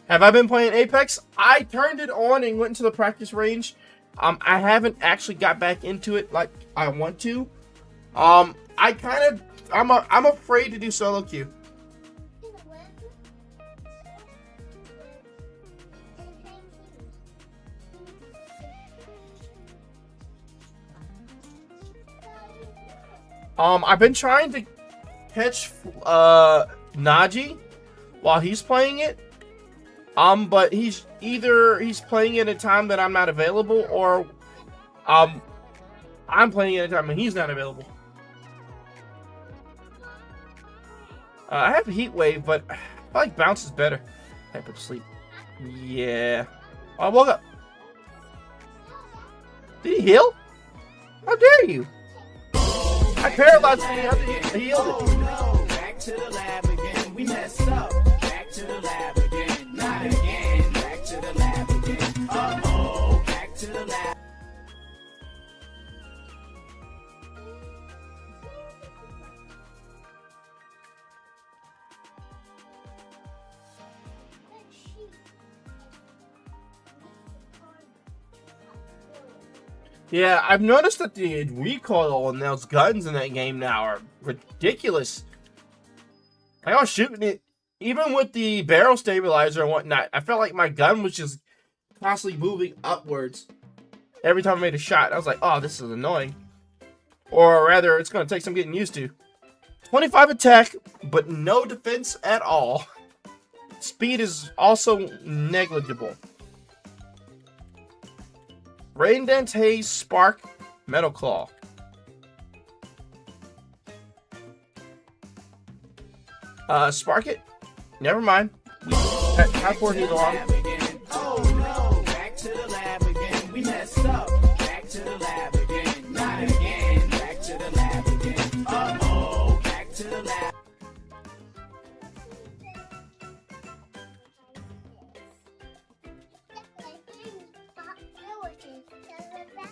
Speaker 1: I been playing Apex? I turned it on and went into the practice range. I haven't actually got back into it like I want to. I kind of I'm afraid to do solo queue. I've been trying to catch Naji while he's playing it. But he's playing it at a time that I'm not available, or I'm playing it at a time when he's not available. I have a heat wave, but I feel like bounce is better. I put to sleep. Yeah. I woke up. Did he heal? How dare you? I paralyzed me. How did he heal it?
Speaker 2: No, back to the lab again. We messed up. Back to the lab again. Not again. Back to the lab again. Uh-oh. Back to the lab.
Speaker 1: Yeah, I've noticed that the recoil on those guns in that game now are ridiculous. I was shooting it, even with the barrel stabilizer and whatnot. I felt like my gun was just constantly moving upwards every time I made a shot. I was like, oh, this is annoying. Or rather, it's going to take some getting used to. 25 attack, but no defense at all. Speed is also negligible. Rain Dance, Haze, Spark, Metal Claw. Spark it? Never mind. How far he's on?
Speaker 2: Oh no, back to the lab again. We messed up. Back to the lab again. Not again. Back to the lab again. Uh-oh, back to the lab.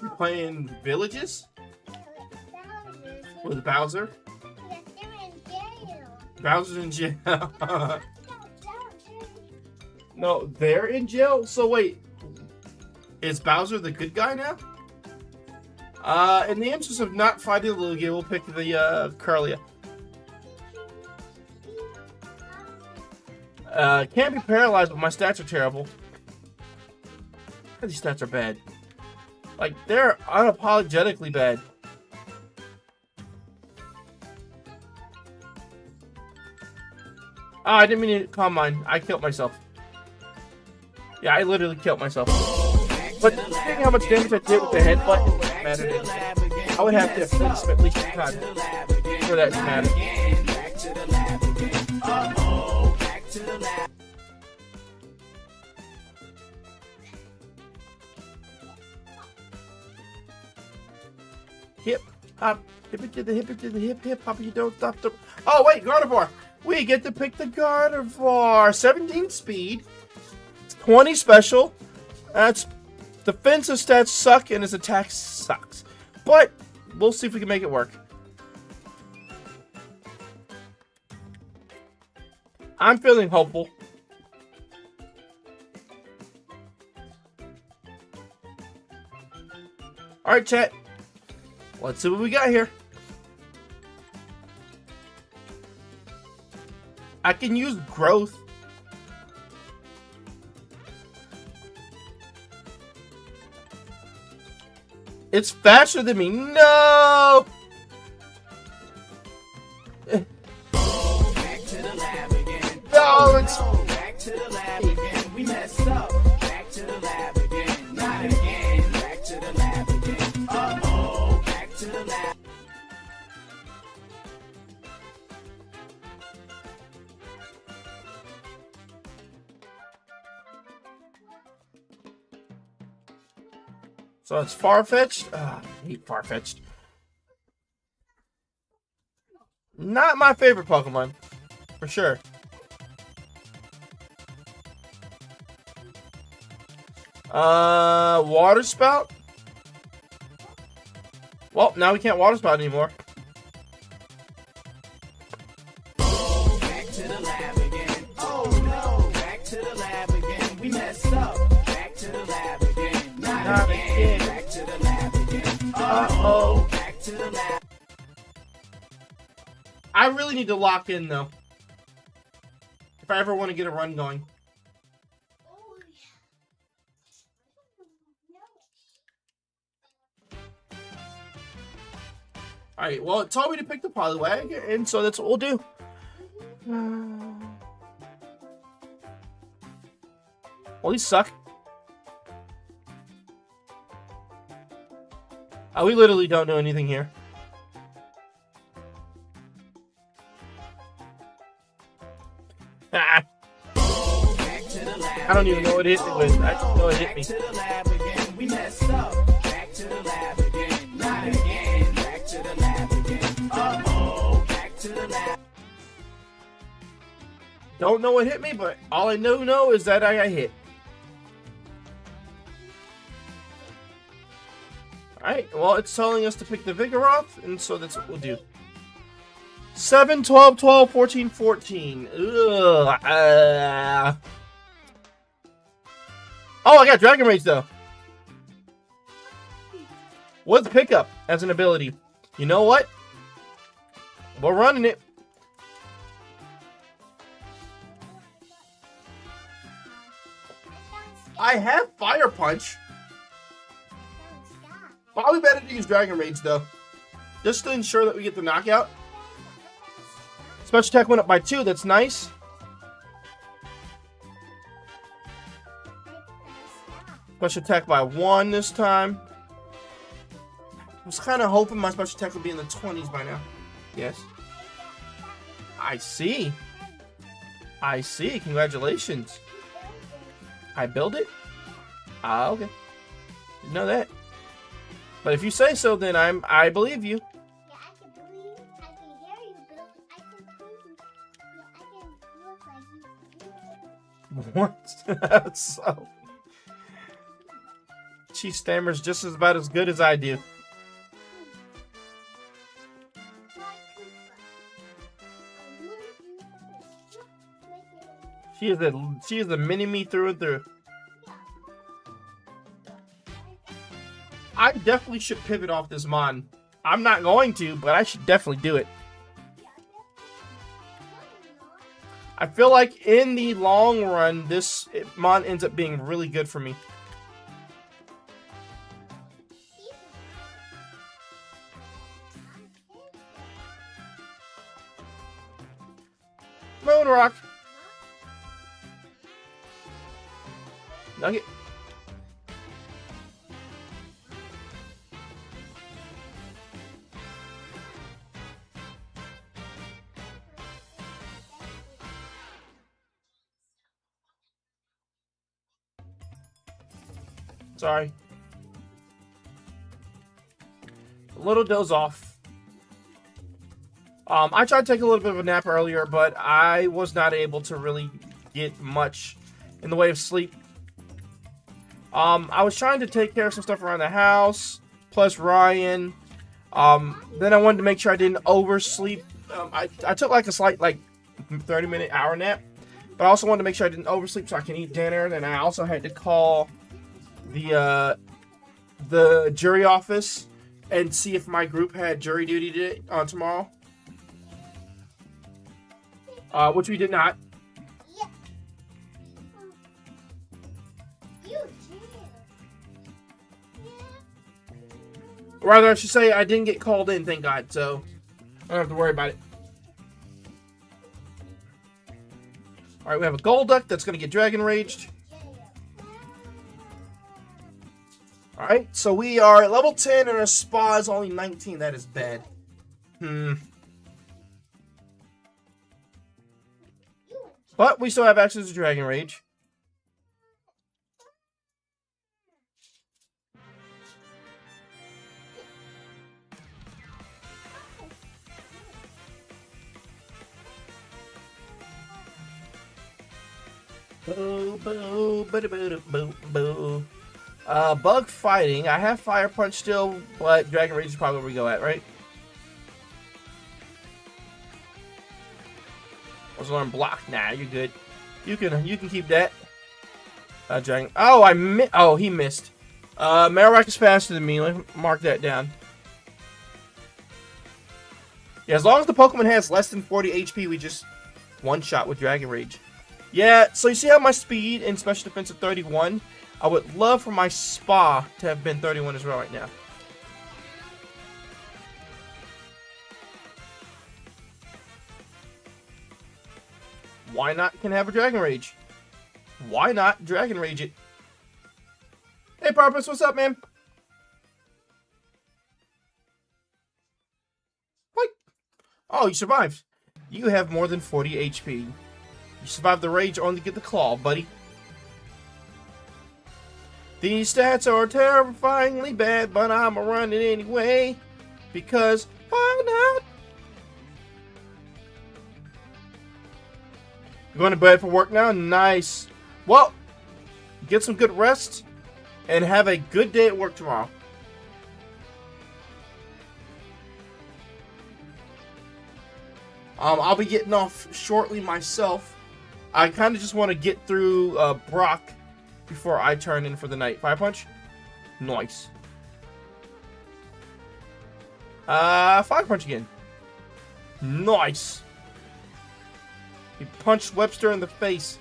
Speaker 1: You playing Villages with Bowser? Bowser's in jail. No, they're in jail? So wait, is Bowser the good guy now? In the interest of not fighting Lugia, we'll pick the Curlia. Can't be paralyzed, but my stats are terrible. These stats are bad. Like, they're unapologetically bad. Oh, I didn't mean to calm mine. I killed myself. Yeah, I literally killed myself. But seeing how much damage I did with the headbutt, it wouldn't matter to anything. I would have to flinch him at least 2 times for that to matter. Hip, hop, hip it to the hip, hip, hop, you don't stop the... Oh, wait, Gardevoir! We get to pick the Gardevoir. 17 speed, 20 special. That's defensive stats suck and his attack sucks. But we'll see if we can make it work. I'm feeling hopeful. Alright, chat. Let's see what we got here. I can use growth. It's faster than me. No!
Speaker 2: Back to the lab again.
Speaker 1: No, it's...
Speaker 2: Back to the lab again. We messed up. Back to the lab again. Not again. Back to the lab again. Uh-oh. Back to the lab.
Speaker 1: So it's far-fetched. I hate far-fetched. Not my favorite Pokemon, for sure. Water Spout? Well, now we can't Water Spout anymore.
Speaker 2: Back to the lab again. Oh no, back to the lab again. We messed up. Back to the lab again. Not again. Back to the lab again. Uh-oh. Back to the lab.
Speaker 1: I really need to lock in, though. If I ever want to get a run going. Alright, well, it told me to pick the polywag, and so that's what we'll do. Well, these suck. Oh, we literally don't do anything here. Ah. I don't even know what it hit me with. I just know it hit me.
Speaker 2: We messed up. Back to the lab again. Not again. Back to the lab again. Uh-oh. Back to the lab.
Speaker 1: Don't know what hit me, but all I know is that I got hit. Alright, well, it's telling us to pick the Vigoroth, and so that's what we'll do. 7, 12, 12, 14, 14. Ugh. Oh, I got Dragon Rage, though. What's pickup as an ability? You know what? We're running it. I have Fire Punch. Probably better to use Dragon Rage, though. Just to ensure that we get the knockout. Special attack went up by 2. That's nice. Special attack by 1 this time. I was kind of hoping my special attack would be in the 20s by now. Yes. I see. I see. Congratulations. I build it? Ah, okay. Didn't know that. But if you say so, then I believe you.
Speaker 3: Yeah, I can believe. I can hear you, Bill. I can prove you. Yeah, I can look like you.
Speaker 1: What? So she stammers just as about as good as I do. She is a mini me through and through. I definitely should pivot off this mon. I'm not going to, but I should definitely do it. I feel like in the long run, this mon ends up being really good for me. Moonrock. Nugget. Sorry. A little doze off. I tried to take a little bit of a nap earlier, but I was not able to really get much in the way of sleep. I was trying to take care of some stuff around the house, plus Ryan. Then I wanted to make sure I didn't oversleep. I took like a slight 30-minute hour nap, but I also wanted to make sure I didn't oversleep so I can eat dinner. Then I also had to call the jury office and see if my group had jury duty today, tomorrow, which we did not. Rather, I should say I didn't get called in, thank God, so I don't have to worry about it. Alright, we have a Golduck that's going to get Dragon Raged. Alright, so we are at level 10 and our spa is only 19. That is bad. But we still have access to Dragon Rage. Boo, boo, boo, boo, boo, boo. Bug fighting. I have Fire Punch still, but Dragon Rage is probably where we go at, right? Was alarm block? Nah, you're good. You can keep that. Dragon. Oh, oh, he missed. Marowak is faster than me. Let me mark that down. Yeah, as long as the Pokemon has less than 40 HP, we just one-shot with Dragon Rage. Yeah, so you see how my speed and special defense are 31? I would love for my Spa to have been 31 as well right now. Why not can have a Dragon Rage? Why not Dragon Rage it? Hey, Purpose, what's up, man? What? Oh, you survived. You have more than 40 HP. You survived the rage only to get the claw, buddy. These stats are terrifyingly bad, but I'm running anyway. Because, why not? You're going to bed for work now? Nice. Well, get some good rest and have a good day at work tomorrow. I'll be getting off shortly myself. I kind of just want to get through Brock before I turn in for the night. Fire Punch? Nice. Fire Punch again. Nice. He punched Webster in the face.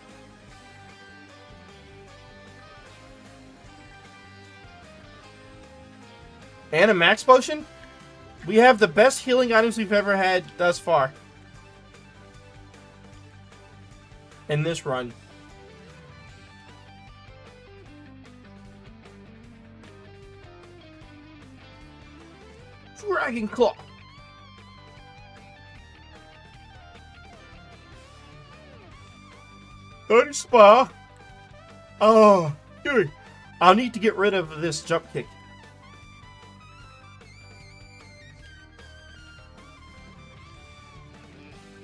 Speaker 1: And a Max Potion? We have the best healing items we've ever had thus far. In this run. Dragon Claw. Dirty Spa. Oh, dude. I'll need to get rid of this jump kick.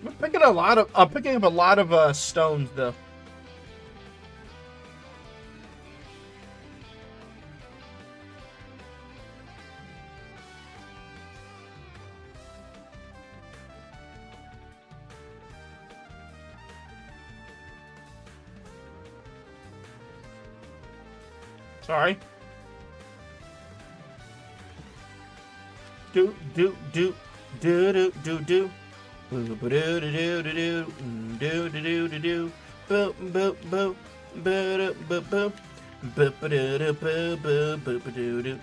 Speaker 1: I'm picking up a lot of stones though. Sorry. Do. Boo boo doo doo doo doo doo doo doo doo boo boo boo boo boo boo boo boo doo boo boo boo boo doo doo.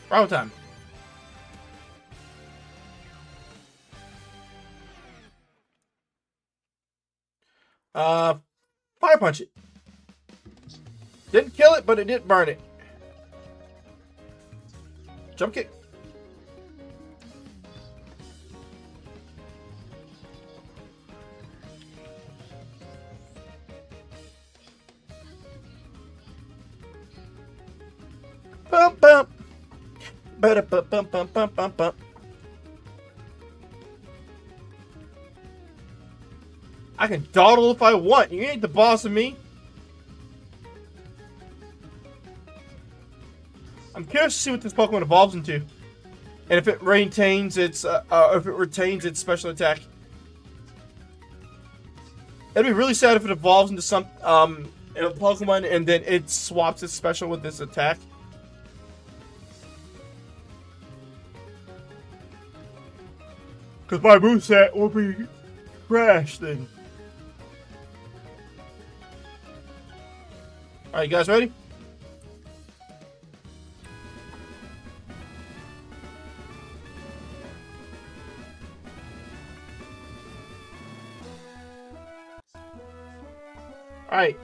Speaker 1: Round time. Fire punch it. Didn't kill it, but it did burn it. Jump kick. Bump bump. Bump bump bump bump bump bump bump. I can dawdle if I want. You ain't the boss of me. I'm curious to see what this Pokemon evolves into, and if it retains its special attack. It'd be really sad if it evolves into some in a Pokemon and then it swaps its special with this attack. Because my moveset will be trash then. Alright, you guys ready? Alright,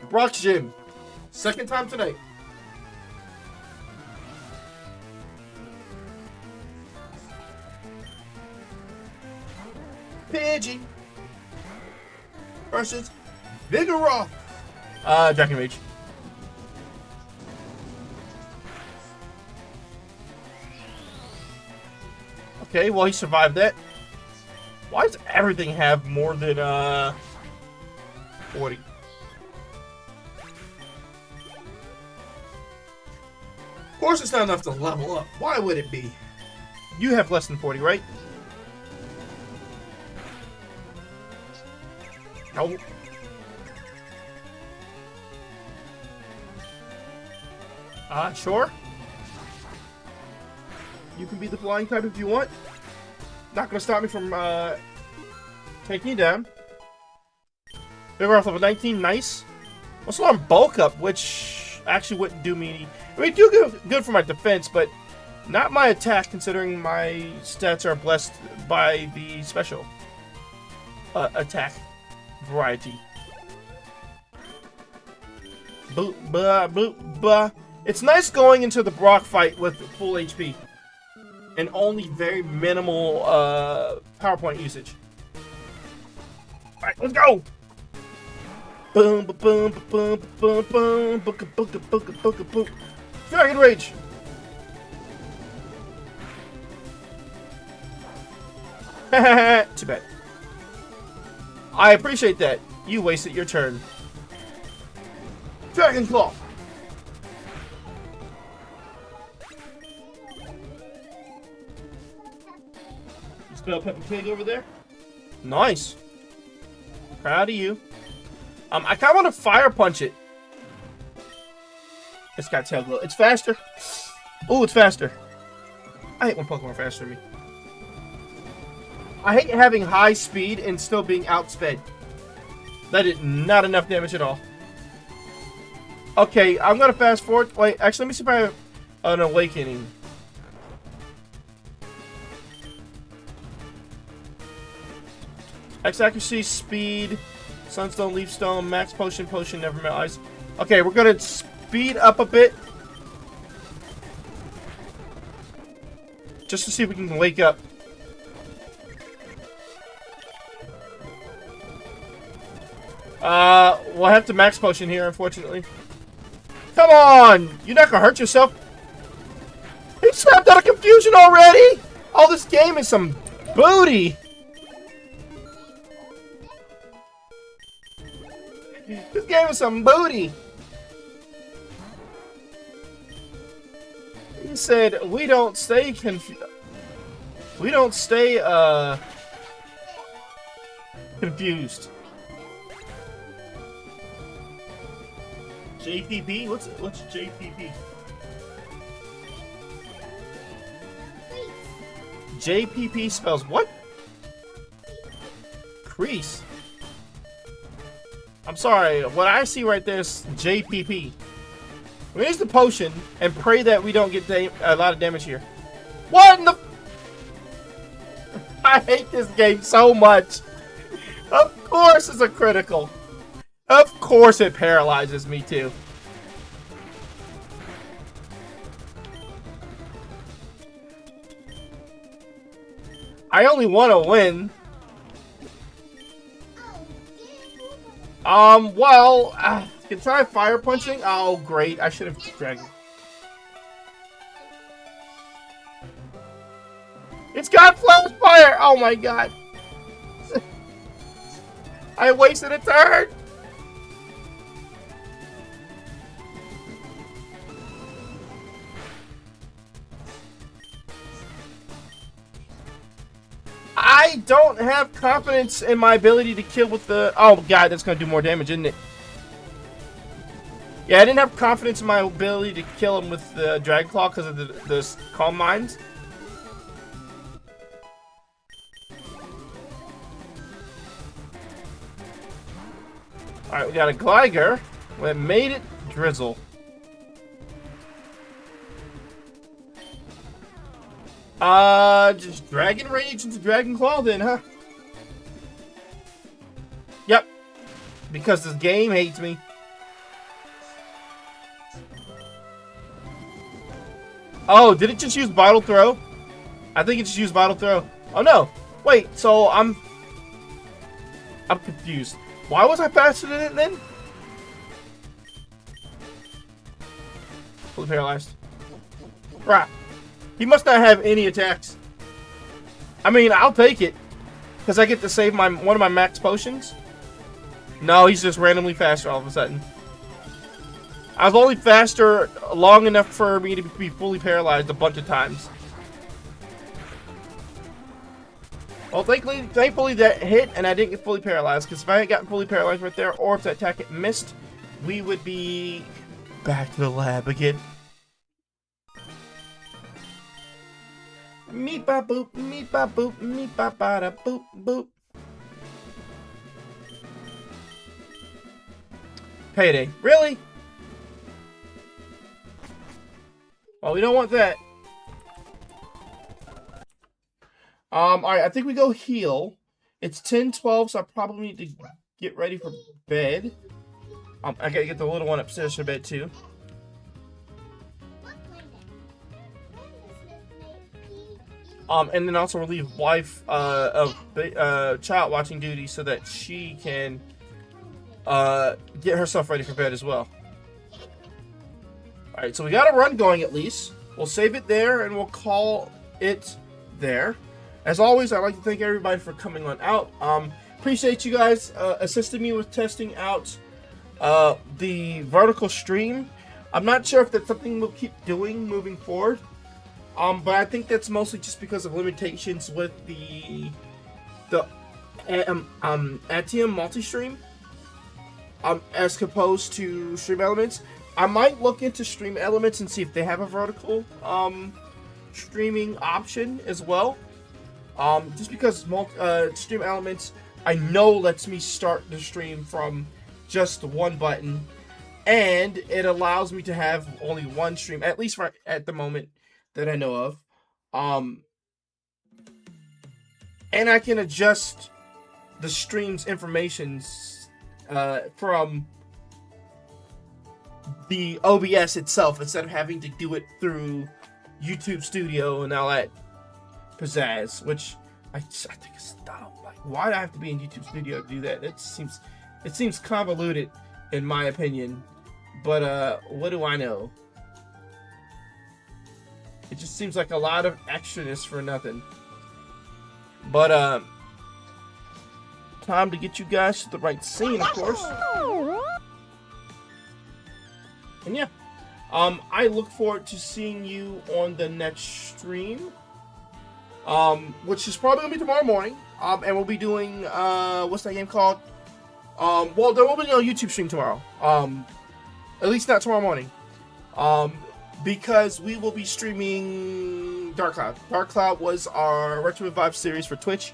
Speaker 1: Brock's Gym. Second time tonight. Pidgey versus Vigoroth. Dragon Rage. Okay, well he survived that. Why does everything have more than 40? Of course it's not enough to level up. Why would it be? You have less than 40, right? No. Sure. You can be the flying type if you want. Not gonna stop me from taking you down. Big off level 19, nice. Also on bulk up, which actually wouldn't do me any. I mean, do good for my defense, but not my attack, considering my stats are blessed by the special attack variety. Boop, bah, boop, bah. It's nice going into the Brock fight with full HP and only very minimal power point usage. All right, let's go. Boom, boom, boom, boom, boom, boom, boom, boom, boom, boom, boom. Dragon Rage. Too bad. I appreciate that. You wasted your turn. Dragon Claw. You spell Peppa Pig over there? Nice. Proud of you. I kind of want to fire punch it. It's got tail glow. It's faster. Oh, it's faster. I hate when Pokemon are faster than me. I hate having high speed and still being outsped. That did not enough damage at all. Okay, I'm gonna fast forward. Wait, actually, let me see if I have an awakening. X accuracy, speed, sunstone, leaf stone, max potion, never melt ice. Okay, we're gonna speed up a bit. Just to see if we can wake up. We'll have to max potion here, unfortunately. Come on! You're not gonna hurt yourself. He snapped out of confusion already! Oh, this game is some booty! This game is some booty! He said, we don't stay confused. We don't stay, confused. JPP? What's JPP? JPP spells what? Crease. I'm sorry, what I see right there is JPP. We use the potion and pray that we don't get a lot of damage here. What in the... I hate this game so much. Of course it's a critical. Of course it paralyzes me too. I only want to win. Well, can try fire punching. Oh, great. I should have dragged. It's got flash fire. Oh my god. I wasted a turn. I don't have confidence in my ability to kill with the... Oh god, that's going to do more damage, isn't it? Yeah, I didn't have confidence in my ability to kill him with the Dragon Claw because of the Calm Minds. Alright, we got a Gligar. We made it drizzle. Just Dragon Rage into Dragon Claw then, huh? Yep. Because this game hates me. Oh, did it just use Vital Throw? I think it just used Vital Throw. Oh no. Wait, so I'm confused. Why was I faster than it then? Fully paralyzed. Right. He must not have any attacks. I mean, I'll take it. Because I get to save one of my max potions. No, he's just randomly faster all of a sudden. I was only faster long enough for me to be fully paralyzed a bunch of times. Well, thankfully that hit and I didn't get fully paralyzed. Because if I had gotten fully paralyzed right there, or if that attack had missed, we would be back to the lab again. Meep ba boop, meep ba boop, meep ba ba da boop boop. Payday. Really? Well, we don't want that. Alright, I think we go heal. It's 10:12, so I probably need to get ready for bed. I gotta get the little one upstairs for bed too. And then also relieve wife of child watching duty so that she can get herself ready for bed as well. Alright, so we got a run going at least. We'll save it there and we'll call it there. As always, I'd like to thank everybody for coming on out. Appreciate you guys assisting me with testing out the vertical stream. I'm not sure if that's something we'll keep doing moving forward. But I think that's mostly just because of limitations with the ATM multi-stream. As opposed to Stream Elements. I might look into Stream Elements and see if they have a vertical streaming option as well. Just because Stream Elements, I know lets me start the stream from just one button, and it allows me to have only one stream, at least right at the moment that I know of. And I can adjust the stream's information from the OBS itself instead of having to do it through YouTube Studio and all that pizzazz, which I think is dumb. Like, why do I have to be in YouTube Studio to do that? It seems convoluted in my opinion. But what do I know? It just seems like a lot of extraness for nothing. But time to get you guys to the right scene, of course. And yeah, I look forward to seeing you on the next stream, which is probably gonna be tomorrow morning. And we'll be doing what's that game called? Well, there will be no YouTube stream tomorrow. At least not tomorrow morning. Because we will be streaming Dark Cloud. Dark Cloud was our Retro Revive series for Twitch.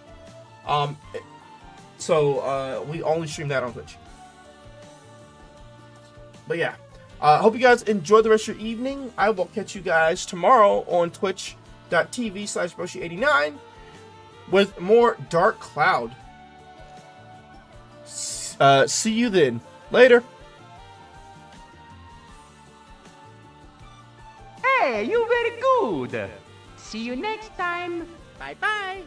Speaker 1: So we only stream that on Twitch. But yeah. Hope you guys enjoy the rest of your evening. I will catch you guys tomorrow on twitch.tv/Broshi89 with more Dark Cloud. See you then. Later.
Speaker 4: Hey, you very good. See you next time. Bye-bye.